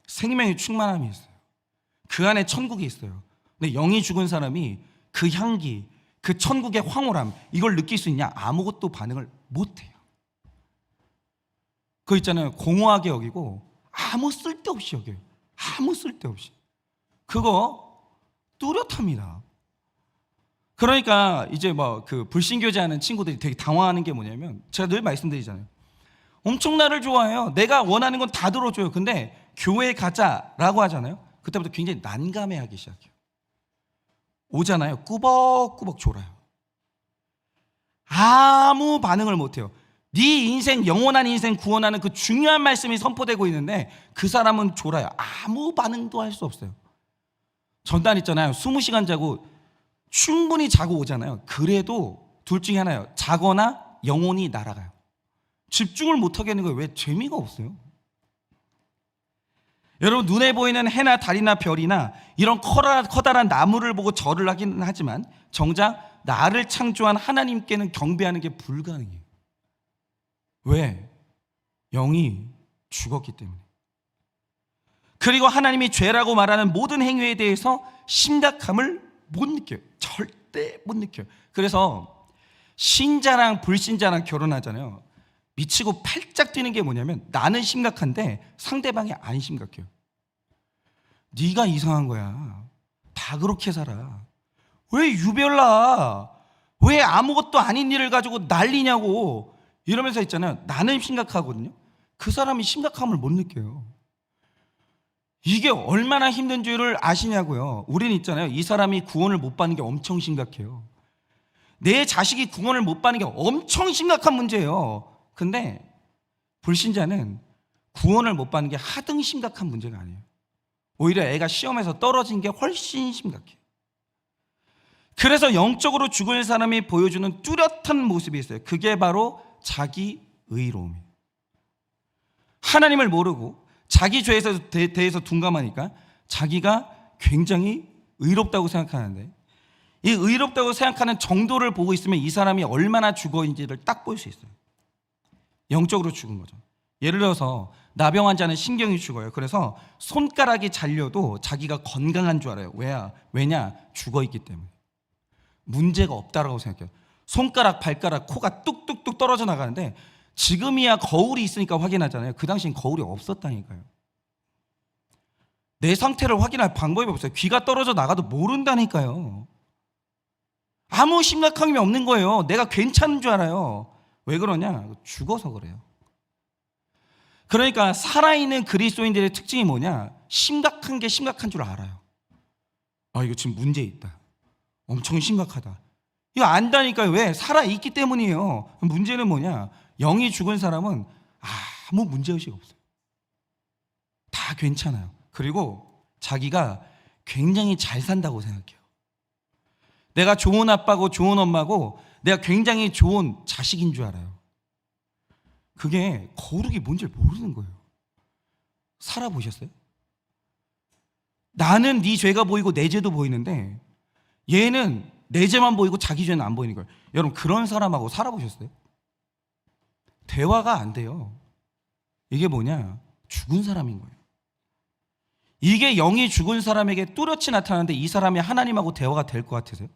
생명의 충만함이 있어요. 그 안에 천국이 있어요. 근데 영이 죽은 사람이 그 향기, 그 천국의 황홀함 이걸 느낄 수 있냐? 아무것도 반응을 못해요. 그거 있잖아요. 공허하게 여기고 아무 쓸데없이 여겨요. 아무 쓸데없이. 그거 뚜렷합니다. 그러니까 이제 뭐 그 불신교제 하는 친구들이 되게 당황하는 게 뭐냐면 제가 늘 말씀드리잖아요. 엄청 나를 좋아해요. 내가 원하는 건 다 들어줘요. 근데 교회 가자라고 하잖아요. 그때부터 굉장히 난감해하기 시작해요. 오잖아요. 꾸벅꾸벅 졸아요. 아무 반응을 못해요. 네 인생, 영원한 인생 구원하는 그 중요한 말씀이 선포되고 있는데 그 사람은 졸아요. 아무 반응도 할 수 없어요. 전날 있잖아요. 20시간 자고 충분히 자고 오잖아요. 그래도 둘 중에 하나예요. 자거나 영혼이 날아가요. 집중을 못하게 하는 거예요. 왜? 재미가 없어요. 여러분 눈에 보이는 해나 달이나 별이나 이런 커다란 나무를 보고 절을 하긴 하지만 정작 나를 창조한 하나님께는 경배하는 게 불가능해요. 왜? 영이 죽었기 때문에. 그리고 하나님이 죄라고 말하는 모든 행위에 대해서 심각함을 못 느껴요. 절대 못 느껴요. 그래서 신자랑 불신자랑 결혼하잖아요. 미치고 팔짝 뛰는 게 뭐냐면 나는 심각한데 상대방이 안 심각해요. 네가 이상한 거야. 다 그렇게 살아. 왜 유별나? 왜 아무것도 아닌 일을 가지고 난리냐고 이러면서 있잖아요. 나는 심각하거든요. 그 사람이 심각함을 못 느껴요. 이게 얼마나 힘든 줄을 아시냐고요. 우리는 있잖아요. 이 사람이 구원을 못 받는 게 엄청 심각해요. 내 자식이 구원을 못 받는 게 엄청 심각한 문제예요. 근데 불신자는 구원을 못 받는 게 하등 심각한 문제가 아니에요. 오히려 애가 시험에서 떨어진 게 훨씬 심각해요. 그래서 영적으로 죽은 사람이 보여주는 뚜렷한 모습이 있어요. 그게 바로 자기 의로움이에요. 하나님을 모르고 자기 죄에 대해서 둔감하니까 자기가 굉장히 의롭다고 생각하는데, 이 의롭다고 생각하는 정도를 보고 있으면 이 사람이 얼마나 죽어인지를 딱 볼 수 있어요. 영적으로 죽은 거죠. 예를 들어서 나병 환자는 신경이 죽어요. 그래서 손가락이 잘려도 자기가 건강한 줄 알아요. 왜냐? 죽어있기 때문에. 문제가 없다라고 생각해요. 손가락, 발가락, 코가 뚝뚝뚝 떨어져 나가는데 지금이야 거울이 있으니까 확인하잖아요. 그 당시엔 거울이 없었다니까요. 내 상태를 확인할 방법이 없어요. 귀가 떨어져 나가도 모른다니까요. 아무 심각함이 없는 거예요. 내가 괜찮은 줄 알아요. 왜 그러냐? 죽어서 그래요. 그러니까 살아있는 그리스도인들의 특징이 뭐냐? 심각한 게 심각한 줄 알아요. 이거 지금 문제 있다. 엄청 심각하다. 이거 안다니까요. 왜? 살아있기 때문이에요. 문제는 뭐냐? 영이 죽은 사람은 아무 문제의식 없어요. 다 괜찮아요. 그리고 자기가 굉장히 잘 산다고 생각해요. 내가 좋은 아빠고 좋은 엄마고 내가 굉장히 좋은 자식인 줄 알아요. 그게 거룩이 뭔지를 모르는 거예요. 살아보셨어요? 나는 네 죄가 보이고 내 죄도 보이는데 얘는 내 죄만 보이고 자기 죄는 안 보이는 거예요. 여러분, 그런 사람하고 살아보셨어요? 대화가 안 돼요. 이게 뭐냐? 죽은 사람인 거예요. 이게 영이 죽은 사람에게 뚜렷이 나타나는데 이 사람이 하나님하고 대화가 될 것 같으세요?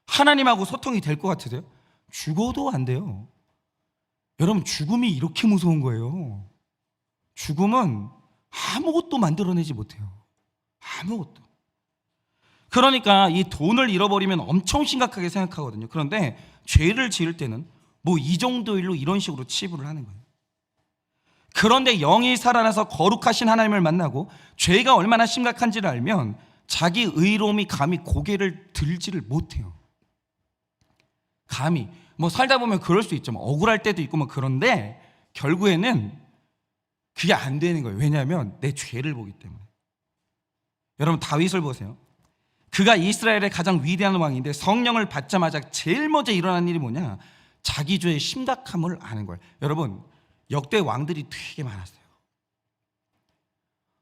하나님하고 소통이 될 것 같으세요? 죽어도 안 돼요. 여러분, 죽음이 이렇게 무서운 거예요. 죽음은 아무것도 만들어내지 못해요. 아무것도. 그러니까 이 돈을 잃어버리면 엄청 심각하게 생각하거든요. 그런데 죄를 지을 때는 뭐 이 정도 일로 이런 식으로 치부를 하는 거예요. 그런데 영이 살아나서 거룩하신 하나님을 만나고 죄가 얼마나 심각한지를 알면 자기 의로움이 감히 고개를 들지를 못해요. 감히. 뭐 살다 보면 그럴 수 있죠. 억울할 때도 있고 뭐. 그런데 결국에는 그게 안 되는 거예요. 왜냐하면 내 죄를 보기 때문에. 여러분, 다윗을 보세요. 그가 이스라엘의 가장 위대한 왕인데 성령을 받자마자 제일 먼저 일어난 일이 뭐냐? 자기 죄의 심각함을 아는 거예요. 여러분, 역대 왕들이 되게 많았어요.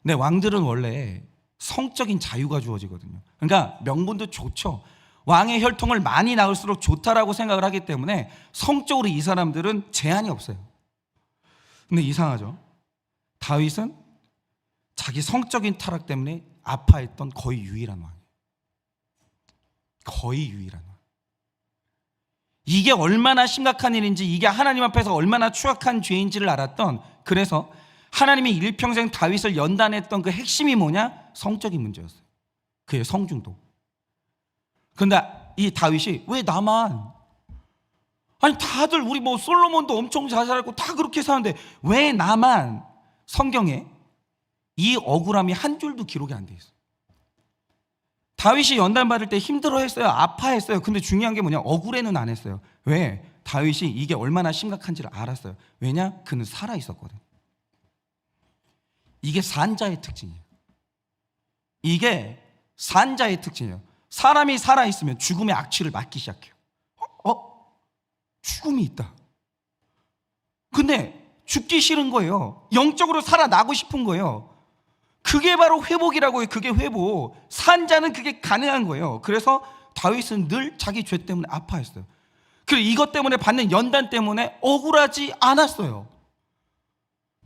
근데 왕들은 원래 성적인 자유가 주어지거든요. 그러니까 명분도 좋죠. 왕의 혈통을 많이 낳을수록 좋다라고 생각을 하기 때문에 성적으로 이 사람들은 제한이 없어요. 근데 이상하죠. 다윗은 자기 성적인 타락 때문에 아파했던 거의 유일한 왕이에요. 거의 유일한 왕. 이게 얼마나 심각한 일인지, 이게 하나님 앞에서 얼마나 추악한 죄인지를 알았던, 그래서 하나님이 일평생 다윗을 연단했던 그 핵심이 뭐냐? 성적인 문제였어요. 그의 성중독. 근데 이 다윗이 왜 나만, 아니 다들 우리 뭐 솔로몬도 엄청 잘 살았고 다 그렇게 사는데 왜 나만, 성경에 이 억울함이 한 줄도 기록이 안 돼 있어요. 다윗이 연단받을 때 힘들어했어요? 아파했어요? 근데 중요한 게 뭐냐? 억울해는 안 했어요. 왜? 다윗이 이게 얼마나 심각한지를 알았어요. 왜냐? 그는 살아있었거든. 이게 산자의 특징이에요. 이게 산자의 특징이에요. 사람이 살아있으면 죽음의 악취를 맡기 시작해요. 죽음이 있다. 근데 죽기 싫은 거예요. 영적으로 살아나고 싶은 거예요. 그게 바로 회복이라고요. 그게 회복. 산자는 그게 가능한 거예요. 그래서 다윗은 늘 자기 죄 때문에 아파했어요. 그리고 이것 때문에 받는 연단 때문에 억울하지 않았어요.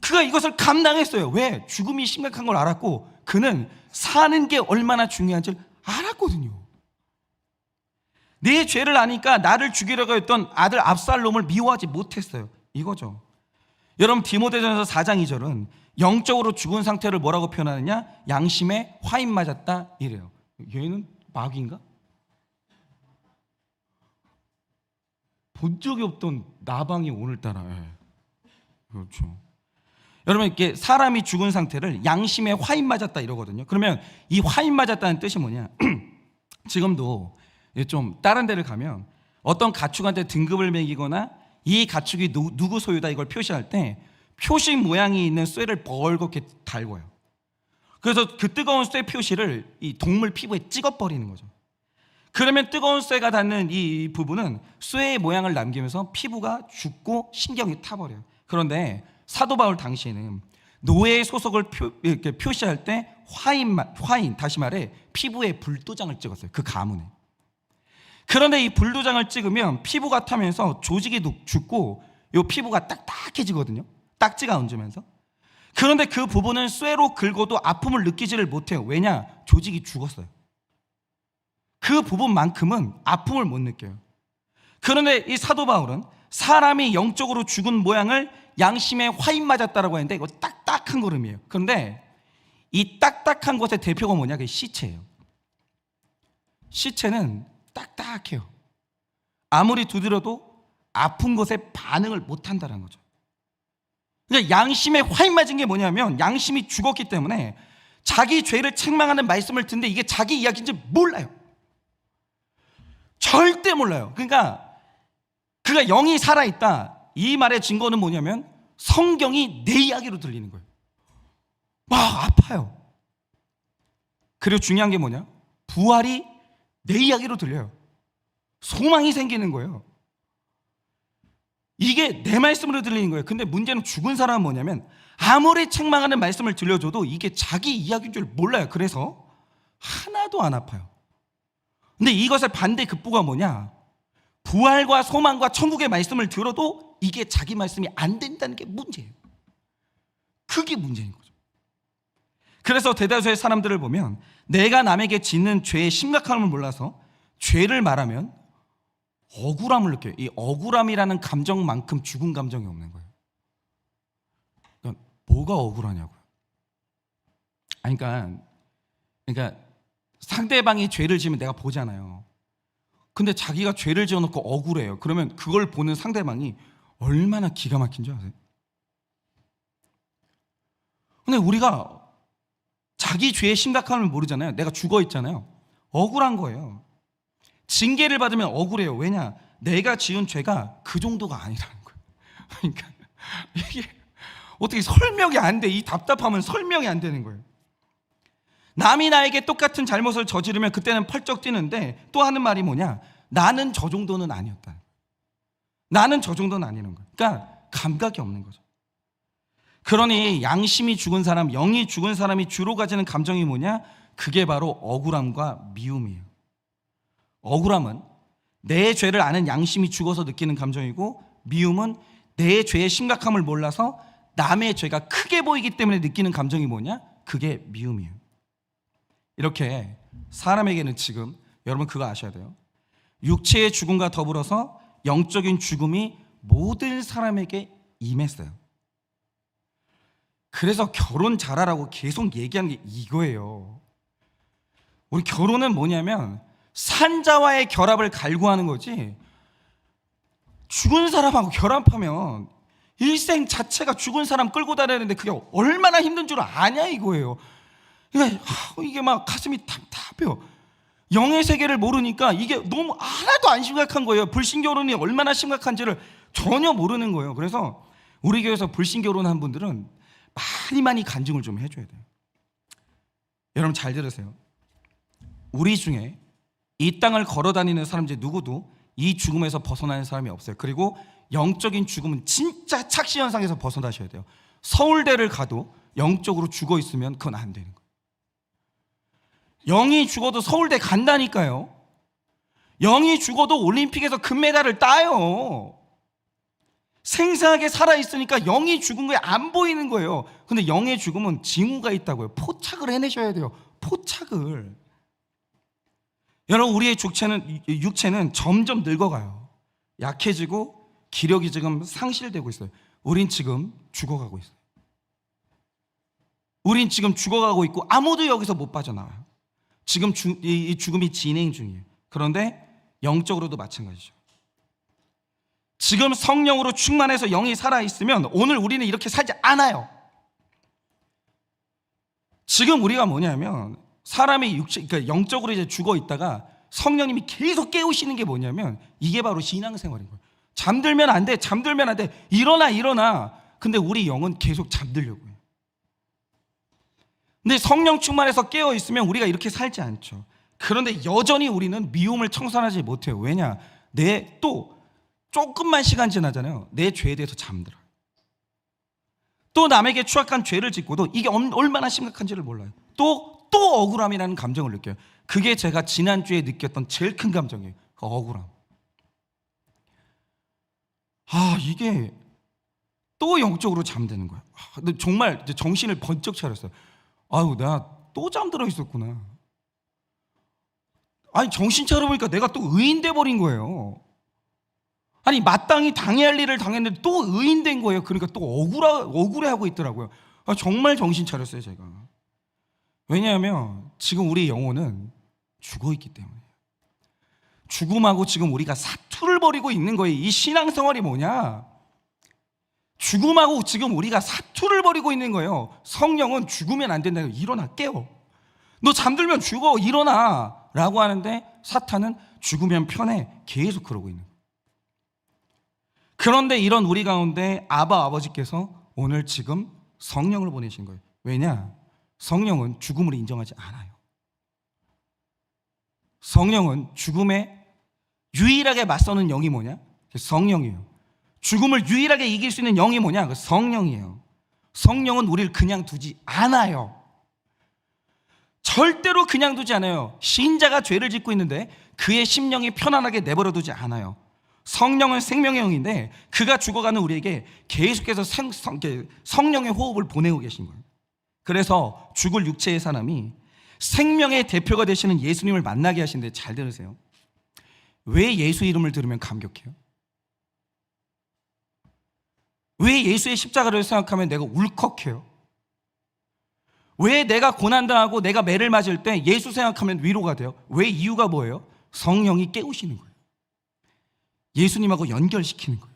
그가 이것을 감당했어요. 왜? 죽음이 심각한 걸 알았고 그는 사는 게 얼마나 중요한지를 알았거든요. 내 죄를 아니까 나를 죽이려고 했던 아들 압살롬을 미워하지 못했어요. 이거죠. 여러분, 디모데전서 4장 2절은 영적으로 죽은 상태를 뭐라고 표현하느냐? 양심에 화인 맞았다 이래요. 얘는 마귀인가? 본 적이 없던 나방이 오늘따라. 그렇죠. 여러분, 이렇게 사람이 죽은 상태를 양심에 화인 맞았다 이러거든요. 그러면 이 화인 맞았다는 뜻이 뭐냐? 지금도 좀 다른 데를 가면 어떤 가축한테 등급을 매기거나 이 가축이 누구 소유다 이걸 표시할 때 표식 모양이 있는 쇠를 벌겋게 달궈요. 그래서 그 뜨거운 쇠 표시를 이 동물 피부에 찍어버리는 거죠. 그러면 뜨거운 쇠가 닿는 이 부분은 쇠의 모양을 남기면서 피부가 죽고 신경이 타버려요. 그런데 사도 바울 당시에는 노예의 소속을 이렇게 표시할 때 화인, 다시 말해 피부에 불도장을 찍었어요. 그 가문에. 그런데 이 불도장을 찍으면 피부가 타면서 조직이 죽고 이 피부가 딱딱해지거든요. 딱지가 얹으면서. 그런데 그 부분은 쇠로 긁어도 아픔을 느끼지를 못해요. 왜냐? 조직이 죽었어요. 그 부분만큼은 아픔을 못 느껴요. 그런데 이 사도 바울은 사람이 영적으로 죽은 모양을 양심에 화인 맞았다라고 했는데 이거 딱딱한 걸음이에요. 그런데 이 딱딱한 것의 대표가 뭐냐? 그게 시체예요. 시체는 딱딱해요. 아무리 두드려도 아픈 것에 반응을 못한다는 거죠. 그러니까 양심에 화인 맞은 게 뭐냐면 양심이 죽었기 때문에 자기 죄를 책망하는 말씀을 듣는데 이게 자기 이야기인지 몰라요. 절대 몰라요. 그러니까 그가 영이 살아있다, 이 말의 증거는 뭐냐면 성경이 내 이야기로 들리는 거예요. 막 아파요. 그리고 중요한 게 뭐냐? 부활이 내 이야기로 들려요. 소망이 생기는 거예요. 이게 내 말씀으로 들리는 거예요. 근데 문제는 죽은 사람은 뭐냐면 아무리 책망하는 말씀을 들려줘도 이게 자기 이야기인 줄 몰라요. 그래서 하나도 안 아파요. 근데 이것의 반대 극부가 뭐냐? 부활과 소망과 천국의 말씀을 들어도 이게 자기 말씀이 안 된다는 게 문제예요. 그게 문제인 거죠. 그래서 대다수의 사람들을 보면 내가 남에게 짓는 죄의 심각함을 몰라서 죄를 말하면 억울함을 느껴요. 이 억울함이라는 감정만큼 죽은 감정이 없는 거예요. 그러니까 뭐가 억울하냐고요. 그러니까 상대방이 죄를 지으면 내가 보잖아요. 근데 자기가 죄를 지어놓고 억울해요. 그러면 그걸 보는 상대방이 얼마나 기가 막힌 줄 아세요? 근데 우리가 자기 죄의 심각함을 모르잖아요. 내가 죽어 있잖아요. 억울한 거예요. 징계를 받으면 억울해요. 왜냐? 내가 지은 죄가 그 정도가 아니라는 거예요. 그러니까 이게 어떻게 설명이 안 돼. 이 답답함은 설명이 안 되는 거예요. 남이 나에게 똑같은 잘못을 저지르면 그때는 펄쩍 뛰는데 또 하는 말이 뭐냐? 나는 저 정도는 아니었다. 나는 저 정도는 아니는 거예요. 그러니까 감각이 없는 거죠. 그러니 양심이 죽은 사람, 영이 죽은 사람이 주로 가지는 감정이 뭐냐? 그게 바로 억울함과 미움이에요. 억울함은 내 죄를 아는 양심이 죽어서 느끼는 감정이고, 미움은 내 죄의 심각함을 몰라서 남의 죄가 크게 보이기 때문에 느끼는 감정이 뭐냐? 그게 미움이에요. 이렇게 사람에게는 지금 여러분 그거 아셔야 돼요. 육체의 죽음과 더불어서 영적인 죽음이 모든 사람에게 임했어요. 그래서 결혼 잘하라고 계속 얘기하는 게 이거예요. 우리 결혼은 뭐냐면 산자와의 결합을 갈구하는 거지, 죽은 사람하고 결합하면 일생 자체가 죽은 사람 끌고 다니는데 그게 얼마나 힘든 줄 아냐 이거예요. 그러니까 이게 막 가슴이 답답해요. 영의 세계를 모르니까 이게 너무 하나도 안 심각한 거예요. 불신결혼이 얼마나 심각한지를 전혀 모르는 거예요. 그래서 우리 교회에서 불신결혼한 분들은 많이 간증을 좀 해줘야 돼요. 여러분 잘 들으세요. 우리 중에 이 땅을 걸어다니는 사람 중에 누구도 이 죽음에서 벗어나는 사람이 없어요. 그리고 영적인 죽음은 진짜 착시 현상에서 벗어나셔야 돼요. 서울대를 가도 영적으로 죽어 있으면 그건 안 되는 거예요. 영이 죽어도 서울대 간다니까요. 영이 죽어도 올림픽에서 금메달을 따요. 생생하게 살아있으니까 영이 죽은 게 안 보이는 거예요. 근데 영의 죽음은 징후가 있다고요. 포착을 해내셔야 돼요. 포착을. 여러분 우리의 육체는 점점 늙어가요. 약해지고 기력이 지금 상실되고 있어요. 우린 지금 죽어가고 있어요. 우린 지금 죽어가고 있고 아무도 여기서 못 빠져나와요. 지금 이 죽음이 진행 중이에요. 그런데 영적으로도 마찬가지죠. 지금 성령으로 충만해서 영이 살아있으면 오늘 우리는 이렇게 살지 않아요. 지금 우리가 뭐냐면 사람이 그러니까 영적으로 이제 죽어 있다가 성령님이 계속 깨우시는 게 뭐냐면 이게 바로 신앙생활인 거예요. 잠들면 안 돼. 잠들면 안 돼. 일어나. 근데 우리 영은 계속 잠들려고 해요. 근데 성령 충만해서 깨어 있으면 우리가 이렇게 살지 않죠. 그런데 여전히 우리는 미움을 청산하지 못해요. 왜냐? 또 조금만 시간 지나잖아요. 내 죄에 대해서 잠들어요. 또 또 남에게 추악한 죄를 짓고도 이게 얼마나 심각한지를 몰라요. 또 억울함이라는 감정을 느껴요. 그게 제가 지난주에 느꼈던 제일 큰 감정이에요. 그 억울함. 이게 또 영적으로 잠드는 거예요. 근데 정말 정신을 번쩍 차렸어요. 내가 또 잠들어 있었구나. 정신 차려보니까 내가 또 의인 돼버린 거예요. 마땅히 당해야 할 일을 당했는데 또 의인 된 거예요. 그러니까 또 억울해하고 있더라고요. 정말 정신 차렸어요, 제가. 왜냐하면 지금 우리 영혼은 죽어 있기 때문에. 죽음하고 지금 우리가 사투를 벌이고 있는 거예요. 이 신앙생활이 뭐냐? 죽음하고 지금 우리가 사투를 벌이고 있는 거예요. 성령은 죽으면 안 된다. 일어나, 깨워. 너 잠들면 죽어, 일어나 라고 하는데 사탄은 죽으면 편해, 계속 그러고 있는 거예요. 그런데 이런 우리 가운데 아버지께서 오늘 지금 성령을 보내신 거예요. 왜냐? 성령은 죽음을 인정하지 않아요. 성령은 죽음에 유일하게 맞서는 영이 뭐냐? 성령이에요. 죽음을 유일하게 이길 수 있는 영이 뭐냐? 성령이에요. 성령은 우리를 그냥 두지 않아요. 절대로 그냥 두지 않아요. 신자가 죄를 짓고 있는데 그의 심령이 편안하게 내버려 두지 않아요. 성령은 생명의 영인데 그가 죽어가는 우리에게 계속해서 성령의 호흡을 보내고 계신 거예요. 그래서 죽을 육체의 사람이 생명의 대표가 되시는 예수님을 만나게 하신데, 잘 들으세요. 왜 예수 이름을 들으면 감격해요? 왜 예수의 십자가를 생각하면 내가 울컥해요? 왜 내가 고난당하고 내가 매를 맞을 때 예수 생각하면 위로가 돼요? 왜? 이유가 뭐예요? 성령이 깨우시는 거예요. 예수님하고 연결시키는 거예요.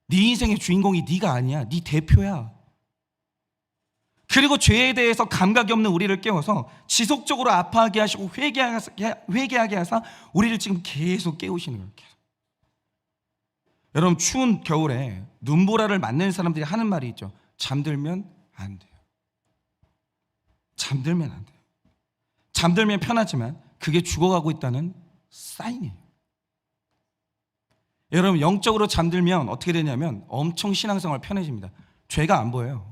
네 인생의 주인공이 네가 아니야. 네 대표야. 그리고 죄에 대해서 감각이 없는 우리를 깨워서 지속적으로 아파하게 하시고 회개하게 하사 우리를 지금 계속 깨우시는 거예요. 계속. 여러분, 추운 겨울에 눈보라를 맞는 사람들이 하는 말이 있죠. 잠들면 안 돼요. 잠들면 안 돼요. 잠들면 편하지만 그게 죽어가고 있다는 사인이에요. 여러분, 영적으로 잠들면 어떻게 되냐면 엄청 신앙생활 편해집니다. 죄가 안 보여요.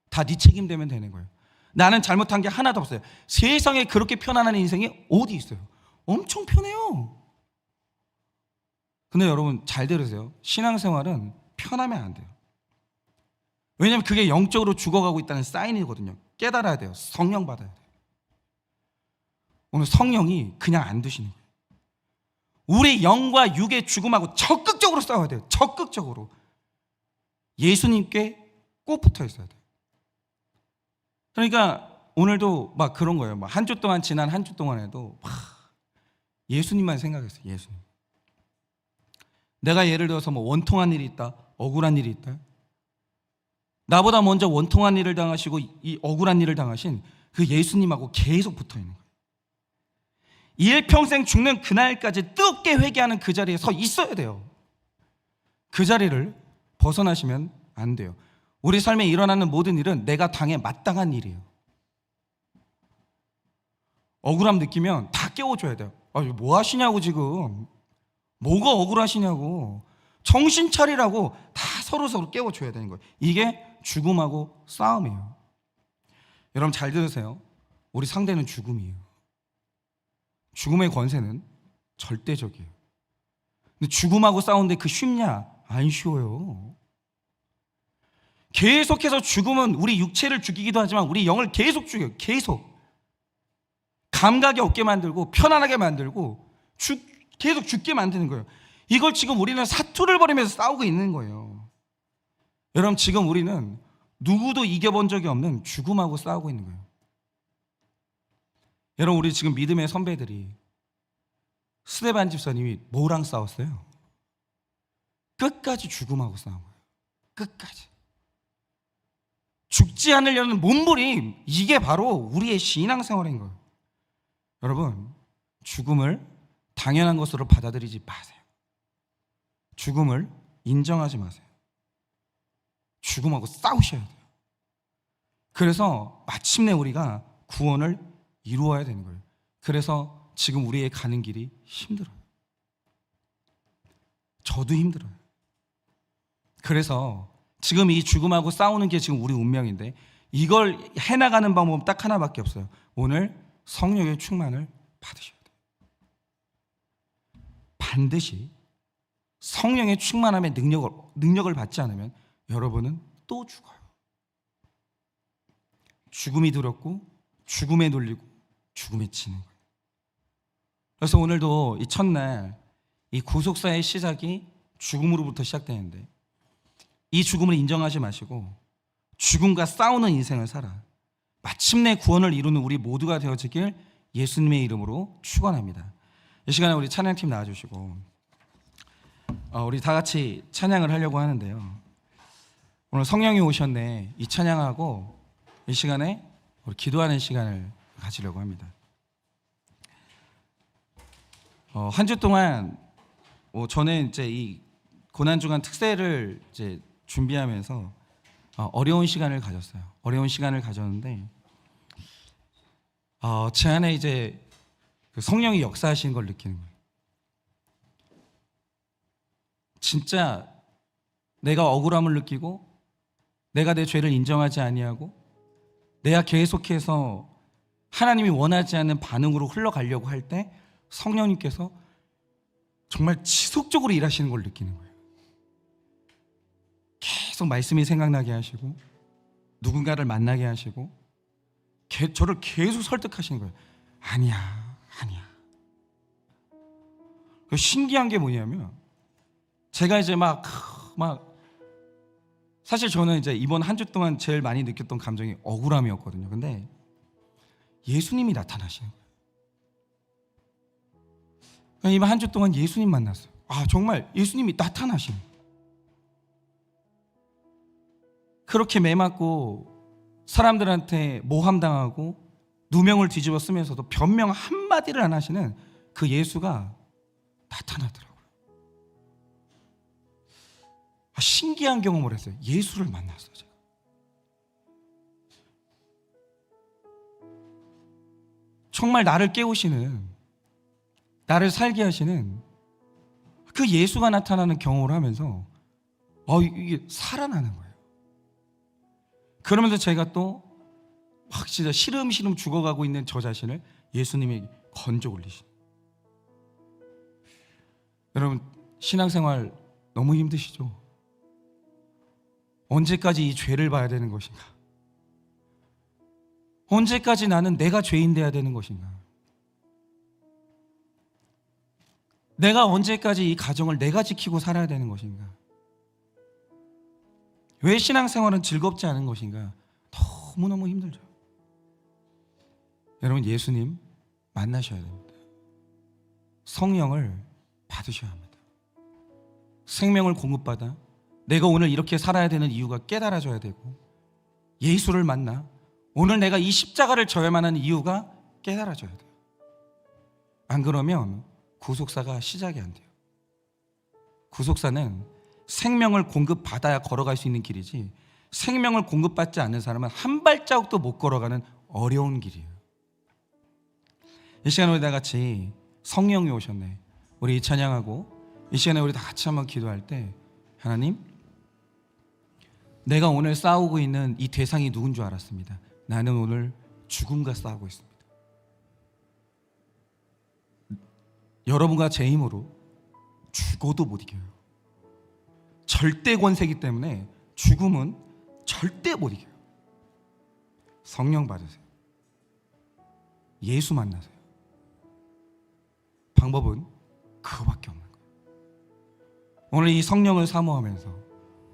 다 네 책임되면 되는 거예요. 나는 잘못한 게 하나도 없어요. 세상에 그렇게 편안한 인생이 어디 있어요? 엄청 편해요. 근데 여러분, 잘 들으세요. 신앙생활은 편하면 안 돼요. 왜냐하면 그게 영적으로 죽어가고 있다는 사인이거든요. 깨달아야 돼요. 성령 받아야 돼요. 오늘 성령이 그냥 안 두시는 거예요. 우리 영과 육의 죽음하고 적극적으로 싸워야 돼요. 적극적으로. 예수님께 꼭 붙어 있어야 돼요. 그러니까 오늘도 막 그런 거예요. 한 주 동안, 지난 한 주 동안에도 막 예수님만 생각했어요. 예수님. 내가 예를 들어서 원통한 일이 있다, 억울한 일이 있다. 나보다 먼저 원통한 일을 당하시고 이 억울한 일을 당하신 그 예수님하고 계속 붙어 있는 거예요. 일평생 죽는 그날까지 뜨겁게 회개하는 그 자리에 서 있어야 돼요. 그 자리를 벗어나시면 안 돼요. 우리 삶에 일어나는 모든 일은 내가 당해 마땅한 일이에요. 억울함 느끼면 다 깨워줘야 돼요. 뭐 하시냐고, 지금 뭐가 억울하시냐고, 정신 차리라고 다 서로 깨워줘야 되는 거예요. 이게 죽음하고 싸움이에요. 여러분, 잘 들으세요. 우리 상대는 죽음이에요. 죽음의 권세는 절대적이에요. 근데 죽음하고 싸우는데 그 쉽냐? 안 쉬워요. 계속해서 죽음은 우리 육체를 죽이기도 하지만 우리 영을 계속 죽여요. 계속. 감각이 없게 만들고 편안하게 만들고 계속 죽게 만드는 거예요. 이걸 지금 우리는 사투를 벌이면서 싸우고 있는 거예요. 여러분, 지금 우리는 누구도 이겨본 적이 없는 죽음하고 싸우고 있는 거예요. 여러분, 우리 지금 믿음의 선배들이, 스데반 집사님이 뭐랑 싸웠어요? 끝까지 죽음하고 싸운 거예요. 끝까지. 죽지 않으려는 몸부림, 이게 바로 우리의 신앙생활인 거예요. 여러분, 죽음을 당연한 것으로 받아들이지 마세요. 죽음을 인정하지 마세요. 죽음하고 싸우셔야 돼요. 그래서 마침내 우리가 구원을 이루어야 되는 거예요. 그래서 지금 우리의 가는 길이 힘들어요. 저도 힘들어요. 그래서 지금 이 죽음하고 싸우는 게 지금 우리 운명인데 이걸 해나가는 방법은 딱 하나밖에 없어요. 오늘 성령의 충만을 받으셔야 돼요. 반드시 성령의 충만함의 능력을 받지 않으면 여러분은 또 죽어요. 죽음이 두렵고 죽음에 눌리고 죽음에 치는 거예요. 그래서 오늘도 이 첫날 이 구속사의 시작이 죽음으로부터 시작되는데 이 죽음을 인정하지 마시고 죽음과 싸우는 인생을 살아 마침내 구원을 이루는 우리 모두가 되어지길 예수님의 이름으로 축원합니다. 이 시간에 우리 찬양팀 나와주시고 우리 다 같이 찬양을 하려고 하는데요. 오늘 성령이 오셨네 이 찬양하고 이 시간에 우리 기도하는 시간을 가지려고 합니다. 한 주 동안 저는 이제 이 고난주간 특세를 이제 준비하면서 어려운 시간을 가졌어요. 어려운 시간을 가졌는데 제 안에 이제 그 성령이 역사하시는 걸 느끼는 거예요. 진짜 내가 억울함을 느끼고 내가 내 죄를 인정하지 아니하고 내가 계속해서 하나님이 원하지 않는 반응으로 흘러가려고 할 때 성령님께서 정말 지속적으로 일하시는 걸 느끼는 거예요. 계속 말씀이 생각나게 하시고 누군가를 만나게 하시고 저를 계속 설득하시는 거예요. 아니야. 신기한 게 뭐냐면 제가 이제 막 사실 저는 이제 이번 한 주 동안 제일 많이 느꼈던 감정이 억울함이었거든요. 근데 예수님이 나타나시는 거예요. 이번 한 주 동안 예수님 만났어요. 정말 예수님이 나타나시는 거예요. 그렇게 매맞고 사람들한테 모함당하고 누명을 뒤집어 쓰면서도 변명 한마디를 안 하시는 그 예수가 나타나더라고요. 신기한 경험을 했어요. 예수를 만났어요. 제가. 정말 나를 깨우시는, 나를 살게 하시는 그 예수가 나타나는 경험을 하면서 이게 살아나는 거예요. 그러면서 제가 또 막 진짜 시름시름 죽어가고 있는 저 자신을 예수님이 건져 올리신. 여러분 신앙생활 너무 힘드시죠? 언제까지 이 죄를 봐야 되는 것인가? 언제까지 나는 내가 죄인 돼야 되는 것인가? 내가 언제까지 이 가정을 내가 지키고 살아야 되는 것인가? 왜 신앙생활은 즐겁지 않은 것인가? 너무너무 힘들죠. 여러분 예수님 만나셔야 됩니다. 성령을 받으셔야 합니다. 생명을 공급받아 내가 오늘 이렇게 살아야 되는 이유가 깨달아져야 되고 예수를 만나 오늘 내가 이 십자가를 져야만 하는 이유가 깨달아져야 돼요. 안 그러면 구속사가 시작이 안 돼요. 구속사는 생명을 공급받아야 걸어갈 수 있는 길이지 생명을 공급받지 않는 사람은 한 발자국도 못 걸어가는 어려운 길이에요. 이 시간에 우리 다 같이 성령이 오셨네 우리 찬양하고 이 시간에 우리 다 같이 한번 기도할 때 하나님 내가 오늘 싸우고 있는 이 대상이 누군 줄 알았습니다. 나는 오늘 죽음과 싸우고 있습니다. 여러분과 제 힘으로 죽어도 못 이겨요. 절대 권세이기 때문에 죽음은 절대 못 이겨요. 성령 받으세요. 예수 만나세요. 방법은 그거밖에 없는 거예요. 오늘 이 성령을 사모하면서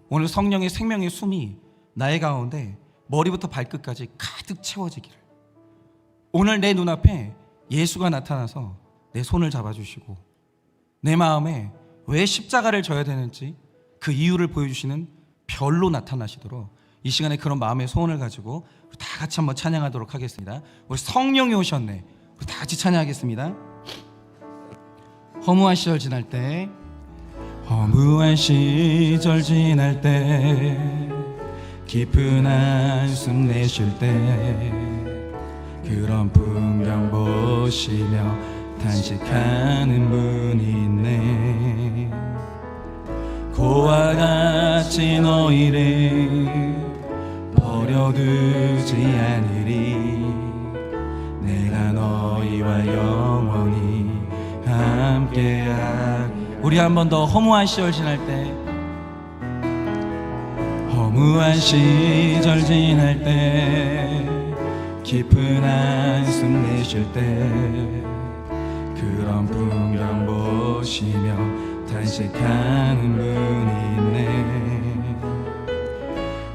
오늘 성령의 생명의 숨이 나의 가운데 머리부터 발끝까지 가득 채워지기를 오늘 내 눈앞에 예수가 나타나서 내 손을 잡아주시고 내 마음에 왜 십자가를 져야 되는지 그 이유를 보여주시는 별로 나타나시도록 이 시간에 그런 마음의 소원을 가지고 다 같이 한번 찬양하도록 하겠습니다. 우리 성령이 오셨네. 우리 다 같이 찬양하겠습니다. 허무한 시절 지날 때 허무한 시절 지날 때 깊은 한숨 내쉴 때 그런 풍경 보시며 탄식하는 분이 있네. 고와 같이 너희를 버려두지 않으리. 내가 너희와 영원히 함께하리. 우리 한 번 더 허무한 시절 지날 때, 허무한 시절 지날 때, 깊은 한숨 내쉴 때, 그런 풍경 보시며 탄식하는 분이 있네.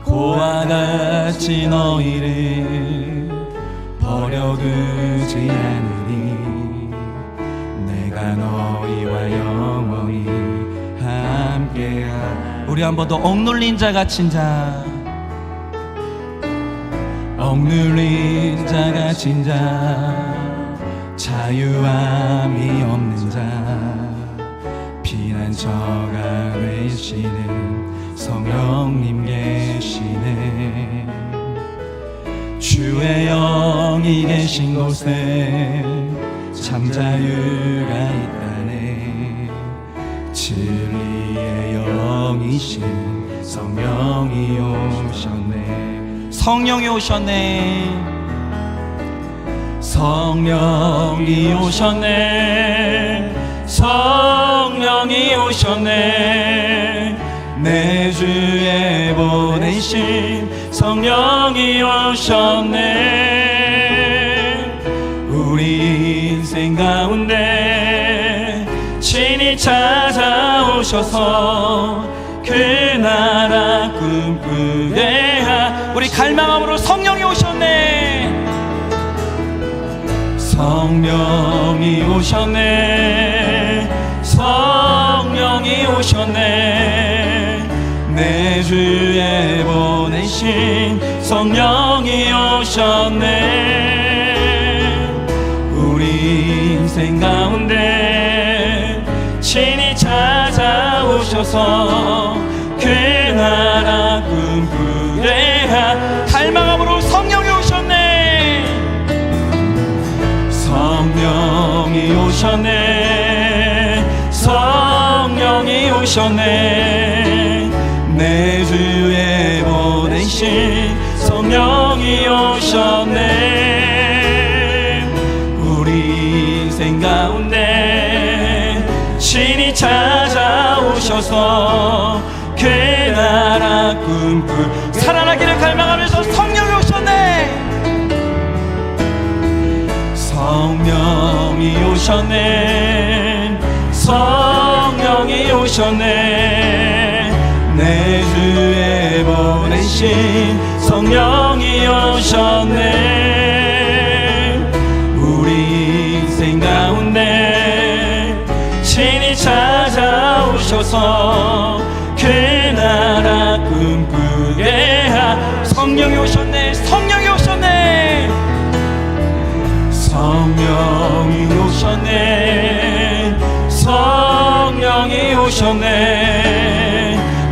고와 같이 너희를 버려두지 않으리. 내가 너희와 영원히 함께하리. 우리 한 번 더 억눌린 자 갇힌 자, 억눌린 자 갇힌 자, 자유함이 없는 자, 피난처가 되시는 성령님 계시네. 주의 영이 계신 곳에 참 자유가 있다네. 진리의 영이신 성령이 오셨네. 성령이 오셨네. 성령이 오셨네. 성령이 오셨네. 내 주에 보내신 성령이 오셨네. 우리 인생 가운데 친히 찾아오셔서 그 나라 꿈꾸게 하. 우리 갈망함으로 성령이 오셨네. 성령이 오셨네. 성령이 오셨네. 내 주에 보내신 성령이 오셨네. 우리 인생 가운데 친히 찾아오셔서 그 나라 꿈꾸게 하. 갈망함으로 성령이 오셨네. 성령이 오셨네. 성령이 오셨네. 내 주에 보내신 성령이 오셨네. 우리 인생 가운데 친히 찾아오셔서 그 나라 꿈꾸 살아나기를 갈망하면서 성령이 오셨네. 성령이 오셨네. 성령이 오셨네. 내 주에 보내신 성령이 오셨네. 우리 인생 가운데 친히 찾아오셔서 그 나라 꿈꾸게 하. 성령이 오셨네. 성령이 오셨네. 성령이 오셨네. 성령이 오셨네.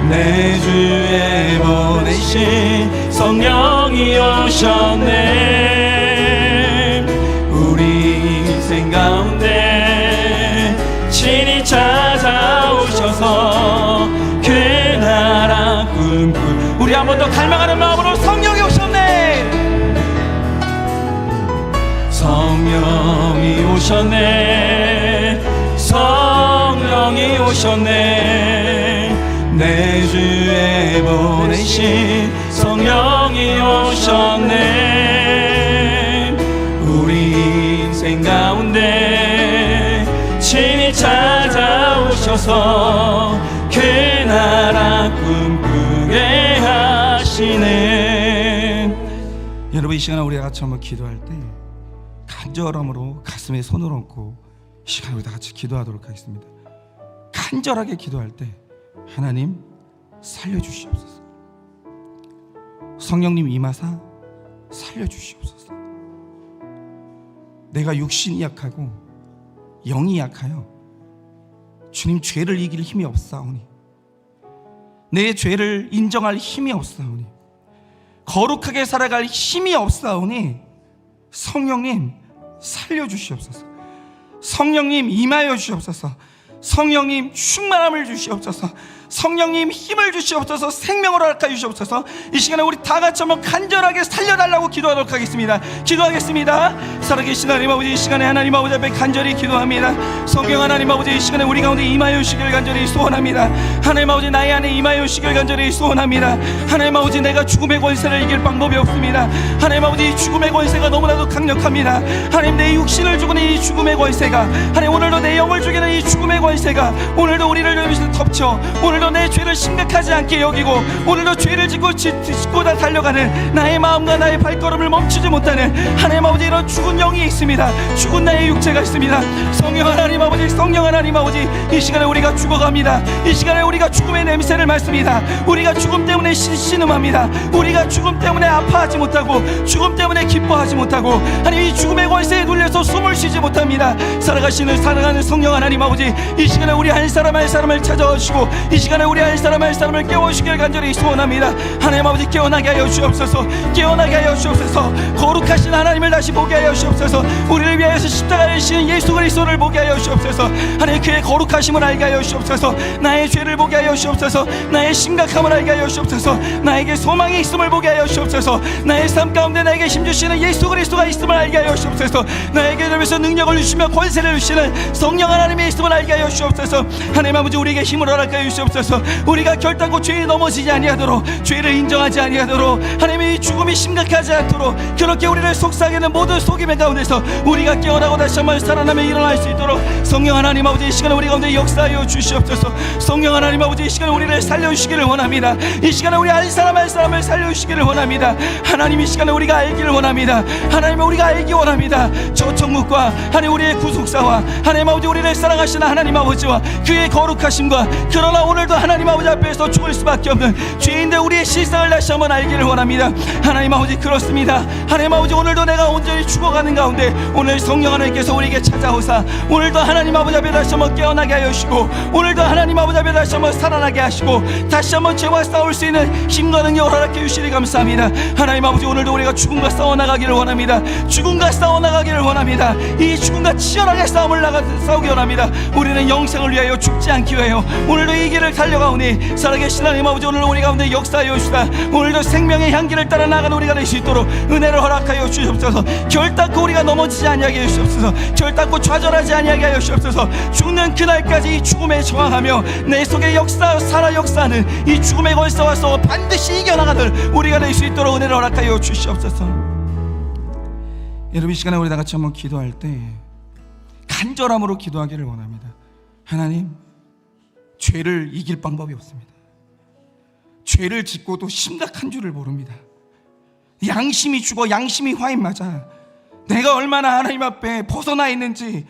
내 주에 보내신 성령이 오셨네. 우리 인생 가운데 친히 찾아오셔서 그 나라 꿈꾸. 우리 한 번 더 갈망하는 마음으로 성령이 오셨네. 성령이 오셨네. 성령이 오셨네. 내 주에 보내신 성령이 오셨네. 우리 인생 가운데 친히 찾아오셔서 그 나라 꿈꾸게 하시네. 여러분, 이 시간에 우리가 같이 한번 기도할 때 간절함으로 가슴에 손을 얹고 이 시간에 우리 다 같이 기도하도록 하겠습니다. 간절하게 기도할 때 하나님 살려주시옵소서. 성령님 임하사 살려주시옵소서. 내가 육신이 약하고 영이 약하여 주님 죄를 이길 힘이 없사오니, 내 죄를 인정할 힘이 없사오니, 거룩하게 살아갈 힘이 없사오니 성령님 살려주시옵소서. 성령님 임하여 주시옵소서. 성령님 충만함을 주시옵소서. 성령님 힘을 주시옵소서, 생명을 허락하여 주시옵소서. 이 시간에 우리 다 같이 한번 간절하게 살려달라고 기도하도록 하겠습니다. 기도하겠습니다. 살아계신 하나님 아버지, 이 시간에 하나님 아버지 앞에 간절히 기도합니다. 성경 하나님 아버지, 이 시간에 우리 가운데 임하여 주시길 간절히 소원합니다. 하나님 아버지, 나의 안에 임하여 주시길 간절히 소원합니다. 하나님 아버지, 내가 죽음의 권세를 이길 방법이 없습니다. 하나님 아버지, 이 죽음의 권세가 너무나도 강력합니다. 하나님, 내 육신을 죽이는 이 죽음의 권세가, 하나님 오늘도 내 영을 죽이는 이 죽음의 권세가 오늘도 우리를 덮쳐 오늘도 내 죄를 심각하지 않게 여기고 오늘도 죄를 짓고 다 달려가는 나의 마음과 나의 발걸음을 멈추지 못하는 하나님 아버지, 이런 죽은 영이 있습니다. 죽은 나의 육체가 있습니다. 성령 하나님 아버지, 성령 하나님 아버지, 이 시간에 우리가 죽어갑니다. 이 시간에 우리가 죽음의 냄새를 맡습니다. 우리가 죽음 때문에 신음합니다. 우리가 죽음 때문에 아파하지 못하고 죽음 때문에 기뻐하지 못하고 하나님, 이 죽음의 권세에 눌려서 숨을 쉬지 못합니다. 살아가는 성령 하나님 아버지, 이 시간에 우리 한 사람 한 사람을 찾아오시고 이 시간에 우리 한 사람 한 사람을 깨워주시길 간절히 소원합니다. 하나님 아버지, 깨어나게 하여 주옵소서. 깨어나게 하여 주옵소서. 거룩하신 하나님을 다시 보게 하여 주옵소서. 우리를 위하여서 십자가를 지신 예수 그리스도를 보게 하여 주옵소서. 하나님, 그의 거룩하심을 알게 하여 주옵소서. 나의 죄를 보게 하여 주옵소서. 나의 심각함을 알게 하여 주옵소서. 나에게 소망이 있음을 보게 하여 주옵소서. 나의 삶 가운데 나에게 힘주시는 예수 그리스도가 있음을 알게 하여 주옵소서. 나에게 점에서 능력을 주시며 권세를 주시는 성령 하나님의 있음을 알게 하여 주옵소서. 하나님 아버지, 우리에게 힘을 허락하여 주옵소서. 우리가 결단코 죄에 넘어지지 아니하도록, 죄를 인정하지 아니하도록, 하나님의 죽음이 심각하지 않도록, 그렇게 우리를 속삭이는 모든 속임의 가운데서 우리가 깨어나고 다시 한번 살아나며 일어날 수 있도록 성령 하나님 아버지, 이 시간에 우리 가운데 역사하여 주시옵소서. 성령 하나님 아버지, 이 시간에 우리를 살려주시기를 원합니다. 이 시간에 우리 한 사람 한 사람을 살려주시기를 원합니다. 하나님, 이 시간에 우리가 알기를 원합니다. 하나님, 우리가 알기 원합니다. 저 천국과 하나님 우리의 구속사와 하나님 아버지, 우리를 사랑하시는 하나님 아버지와 그의 거룩하심과, 그러나 오늘도 하나님 아버지 앞에서 죽을 수밖에 없는 죄인들 우리의 실상을 다시 한번 알기를 원합니다. 하나님 아버지, 그렇습니다. 하나님 아버지, 오늘도 내가 온전히 죽어가는 가운데 오늘 성령 하나님께서 우리에게 찾아오사 오늘도 하나님 아버지 앞에 다시 한번 깨어나게 하여 주시고 오늘도 하나님 아버지 앞에 다시 한번 살아나게 하시고 다시 한번 죄와 싸울 수 있는 힘과 능력을 허락해 주시니 감사합니다. 하나님 아버지, 오늘도 우리가 죽음과 싸워나가기를 원합니다. 죽음과 싸워나가기를 원합니다. 이 죽음과 치열하게 싸우기 원합니다. 우리는 영생을 위하여 죽지 않기 위하여 오늘도 이 길을 달려가오니 살아계신 하나님 아버지, 오늘 우리 가운데 역사하여 주시다. 오늘도 생명의 향기를 따라 나가는 우리가 될 수 있도록 은혜를 허락하여 주시옵소서. 결단코 우리가 넘어지지 아니하게 하여 주시옵소서. 결단코 좌절하지 아니하게 하여 주시옵소서. 죽는 그날까지 이 죽음에 저항하며 내 속에 역사하는 이 죽음의 권세와 싸워 반드시 이겨나가는 우리가 될 수 있도록 은혜를 허락하여 주시옵소서. 여러분, 이 시간에 우리 다 같이 한번 기도할 때 간절함으로 기도하기를 원합니다. 하나님, 죄를 이길 방법이 없습니다. 죄를 짓고도 심각한 줄을 모릅니다. 양심이 죽어 양심이 화인 맞아. 내가 얼마나 하나님 앞에 벗어나 있는지,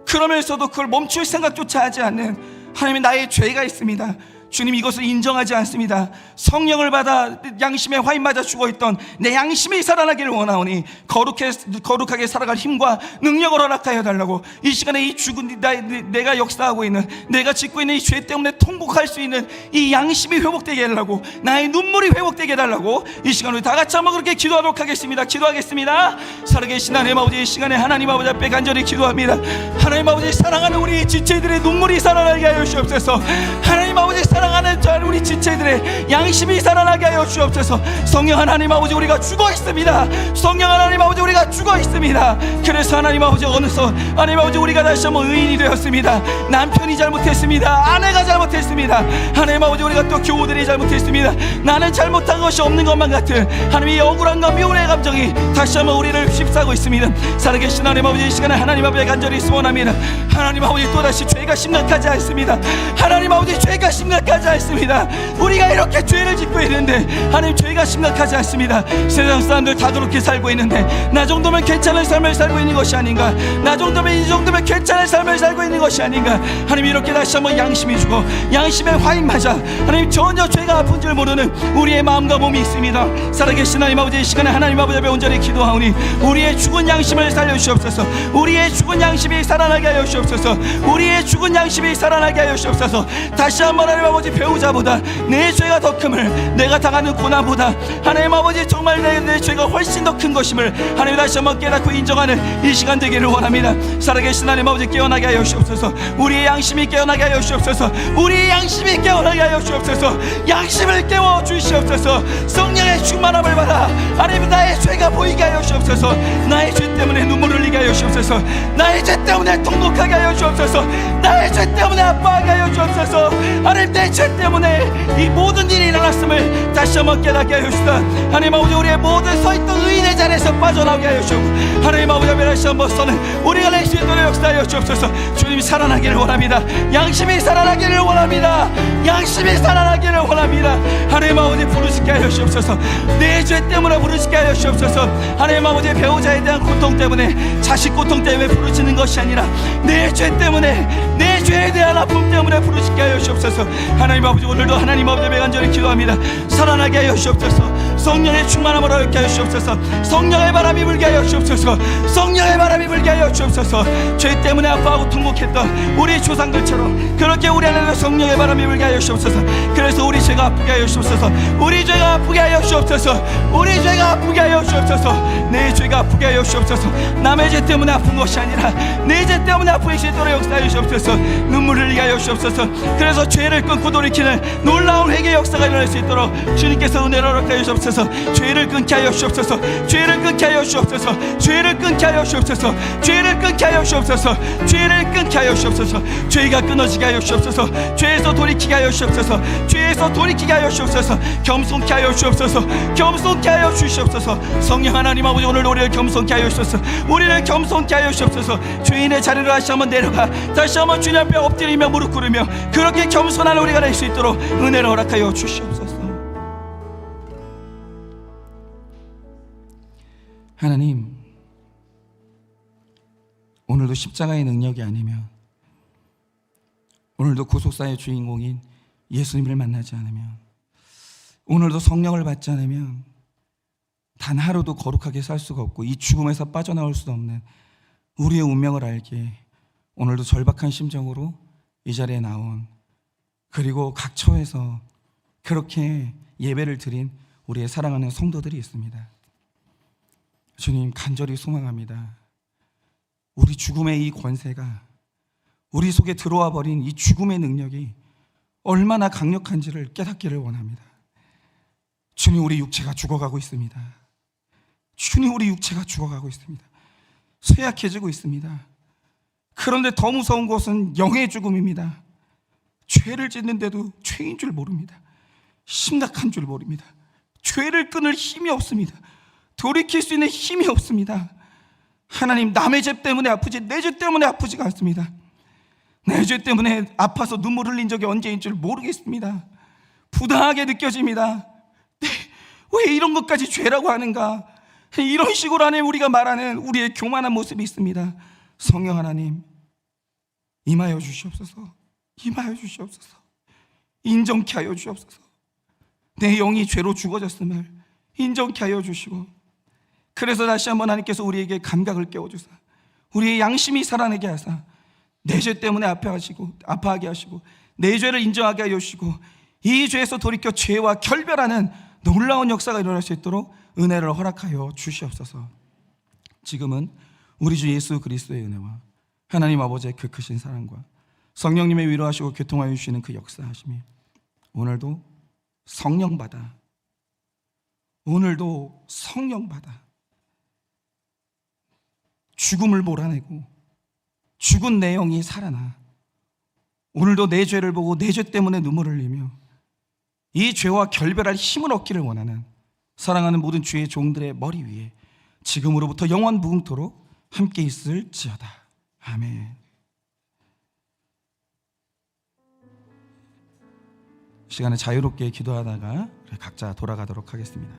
그러면서도 그걸 멈출 생각조차 하지 않는 하나님의 나의 죄가 있습니다. 주님, 이것을 인정하지 않습니다. 성령을 받아 양심의 화인 맞아 죽어있던 내 양심이 살아나기를 원하오니 거룩하게 살아갈 힘과 능력을 허락하여 달라고, 이 시간에 이 죽은 내가 역사하고 있는, 내가 짓고 있는 이 죄 때문에 통곡할 수 있는 이 양심이 회복되게 해달라고, 나의 눈물이 회복되게 해달라고 이 시간 우리 다 같이 한번 그렇게 기도하도록 하겠습니다. 기도하겠습니다. 살아계신 하나님 아버지, 이 시간에 하나님 아버지 앞에 간절히 기도합니다. 하나님 아버지, 사랑하는 우리 지체들의 눈물이 살아나게 하여 주옵소서. 하나님 아버지, 사랑하는 우리 지체들의 양심이 살아나게 하여 주옵소서. 성령 하나님 아버지, 우리가 죽어 있습니다. 성령 하나님 아버지, 우리가 죽어 있습니다. 그래서 하나님 아버지, 어느덧 하나님 아버지, 우리가 다시 한번 의인이 되었습니다. 남편이 잘못했습니다. 아내가 잘못했습니다. 하나님 아버지, 우리가 또 교우들이 잘못했습니다. 나는 잘못한 것이 없는 것만 같은 하나님의 억울함과 미움의 감정이 다시 한번 우리를 휩싸고 있습니다. 살아계신 하나님 아버지, 이 시간에 하나님 앞에 간절히 소원합니다. 하나님 아버지, 또다시 죄가 심각하지 않습니다. 하나님 아버지, 죄가 심각하지 않습니다. 우리가 이렇게 죄를 짓고 있는데 하나님, 죄가 심각하지 않습니다. 세상 사람들 다 그렇게 살고 있는데 나 정도면 괜찮은 삶을 살고 있는 것이 아닌가, 나 정도면 이 정도면 괜찮은 삶을 살고 있는 것이 아닌가. 하나님, 이렇게 다시 한번 양심이 죽어 양심의 화인 맞아 하나님, 전혀 죄가 아픈 줄 모르는 우리의 마음과 몸이 있습니다. 살아계신 하나님 아버지, 이 시간에 하나님 아버지 앞에 온전히 기도하오니 우리의 죽은 양심을 살려주시옵소서. 우리의 죽은 양심이 살아나게 하여 주옵소서. 우리의 죽은 양심이 살아나게 하여 주옵소서. 다시 한번 하나님 아버지 배우자보다 내 죄가 더 큼을, 내가 당하는 고난보다 하나님 아버지 정말 내 죄가 훨씬 더 큰 것임을 하나님 다시 한번 깨닫고 인정하는 이 시간 되기를 원합니다. 살아계신 하나님 아버지 깨어나게 하여 주옵소서. 우리의 양심이 깨어나게 하여 주옵소서. 우리의 양심이 깨어나게 하여 주옵소서. 양심을 깨워 주시옵소서. 성령의 충만함을 받아 하나님 나의 죄가 보이게 하여 주옵소서. 나의 죄 때문에 눈물을 흘리게 하여 주옵소서. 나의 죄 때문에 통곡하게 하여 주옵소서. 나의 죄 때문에 아파하게 하여 주옵소서. 하나님 내 죄 때문에 이 모든 일이 일어났음을 다시 한번 깨닫게 하여 주시다. 하나님 아버지 우리의 모든 서있던 의인의 자리에서 빠져나오게 하여 주옵소서. 하나님 아버지 다시 한번 서는 우리가 낼 수 있도록 역사하여 주옵소서. 주님이 살아나기를 원합니다. 양심이 살아나기를 원합니다. 양심이 살아나기를 원합니다. 하나님 아버지 부르시게 하여 주옵소서. 내 죄 때문에 부르시게 하여 주옵소서. 하나님 아버지 배우자에 대한 고통 때문에, 자식 고통 때문에 부르시는 것이 아니라 내 죄 때문에, 내 죄에 대한 아픔 때문에 부르시게 하여 주옵소서. 하나님 아버지 오늘도 하나님 아버지 간절히 기도합니다. 살아나게 하여 주옵소서. 성령의 충만함을 얻게 하여 주옵소서. 성령의 바람이 불게 하여 주옵소서. 성령의 바람이 불게 하여 주옵소서. 죄 때문에 아파하고 통곡했던 우리 조상들처럼 그렇게 우리 안에도 성령의 바람이 불게 하여 주옵소서. 그래서 우리 죄가 아프게 하여 주옵소서. 우리 죄가 아프게 하여 주옵소서. 우리 죄가 아프게 하여 주옵소서. 내 죄가 아프게 하여 주옵소서. 남의 죄 때문에 아픈 것이 아니라 내 죄 때문에 아프게 수 있도록 역사하여 주옵소서. 눈물을 흘리게 하여 주옵소서. 그래서 죄를 끊고 돌이키는 놀라운 회개 역사가 일어날 수 있도록 주님께서 은혜를 허락하여 주옵소서. 죄를 끊게 하여 주옵소서. 죄를 끊게 하여 주옵소서. 죄를 끊게 하여 주옵소서. 죄를 끊게 하여 주옵소서. 죄를 끊게 하여 주옵소서. 죄가 끊어지게 하여 주옵소서. 죄에서 돌이키게 하여 주옵소서. 죄에서 돌이키게 하여 주옵소서. 겸손케 하여 주옵소서. 겸손케 하여 주시옵소서. 성령 하나님 아버지 오늘 우리를 겸손케 하여 주옵소서. 우리를 겸손케 하여 주옵소서. 죄인의 자리를 다시 한번 내려가 다시 한번 주님 앞에 엎드리며 무릎 꿇으며 그렇게 겸손한 우리가 될 수 있도록 은혜를 허락하여 주시옵소서. 하나님, 오늘도 십자가의 능력이 아니면, 오늘도 구속사의 주인공인 예수님을 만나지 않으면, 오늘도 성령을 받지 않으면 단 하루도 거룩하게 살 수가 없고 이 죽음에서 빠져나올 수 없는 우리의 운명을 알기에 오늘도 절박한 심정으로 이 자리에 나온, 그리고 각 처에서 그렇게 예배를 드린 우리의 사랑하는 성도들이 있습니다. 주님, 간절히 소망합니다. 우리 죽음의 이 권세가 우리 속에 들어와 버린 이 죽음의 능력이 얼마나 강력한지를 깨닫기를 원합니다. 주님, 우리 육체가 죽어가고 있습니다. 주님, 우리 육체가 죽어가고 있습니다. 쇠약해지고 있습니다. 그런데 더 무서운 것은 영의 죽음입니다. 죄를 짓는데도 죄인 줄 모릅니다. 심각한 줄 모릅니다. 죄를 끊을 힘이 없습니다. 돌이킬 수 있는 힘이 없습니다. 하나님, 남의 죄 때문에 아프지 내 죄 때문에 아프지가 않습니다. 내 죄 때문에 아파서 눈물 흘린 적이 언제인 줄 모르겠습니다. 부당하게 느껴집니다. 왜 이런 것까지 죄라고 하는가? 이런 식으로 하나님 우리가 말하는 우리의 교만한 모습이 있습니다. 성령 하나님, 임하여 주시옵소서. 임하여 주시옵소서. 인정케 하여 주옵소서. 내 영이 죄로 죽어졌음을 인정케 하여 주시고, 그래서 다시 한번 하나님께서 우리에게 감각을 깨워주사 우리의 양심이 살아나게 하사 내 죄 때문에 아파하게 하시고 내 죄를 인정하게 하여 주시고 이 죄에서 돌이켜 죄와 결별하는 놀라운 역사가 일어날 수 있도록 은혜를 허락하여 주시옵소서. 지금은 우리 주 예수 그리스도의 은혜와 하나님 아버지의 그 크신 사랑과 성령님의 위로하시고 교통하여 주시는 그 역사하심이 오늘도 성령 받아, 오늘도 성령 받아 죽음을 몰아내고 죽은 내 영이 살아나 오늘도 내 죄를 보고 내 죄 때문에 눈물을 흘리며 이 죄와 결별할 힘을 얻기를 원하는 사랑하는 모든 주의 종들의 머리 위에 지금으로부터 영원 무궁토록 함께 있을지어다. 아멘. 시간에 자유롭게 기도하다가 각자 돌아가도록 하겠습니다.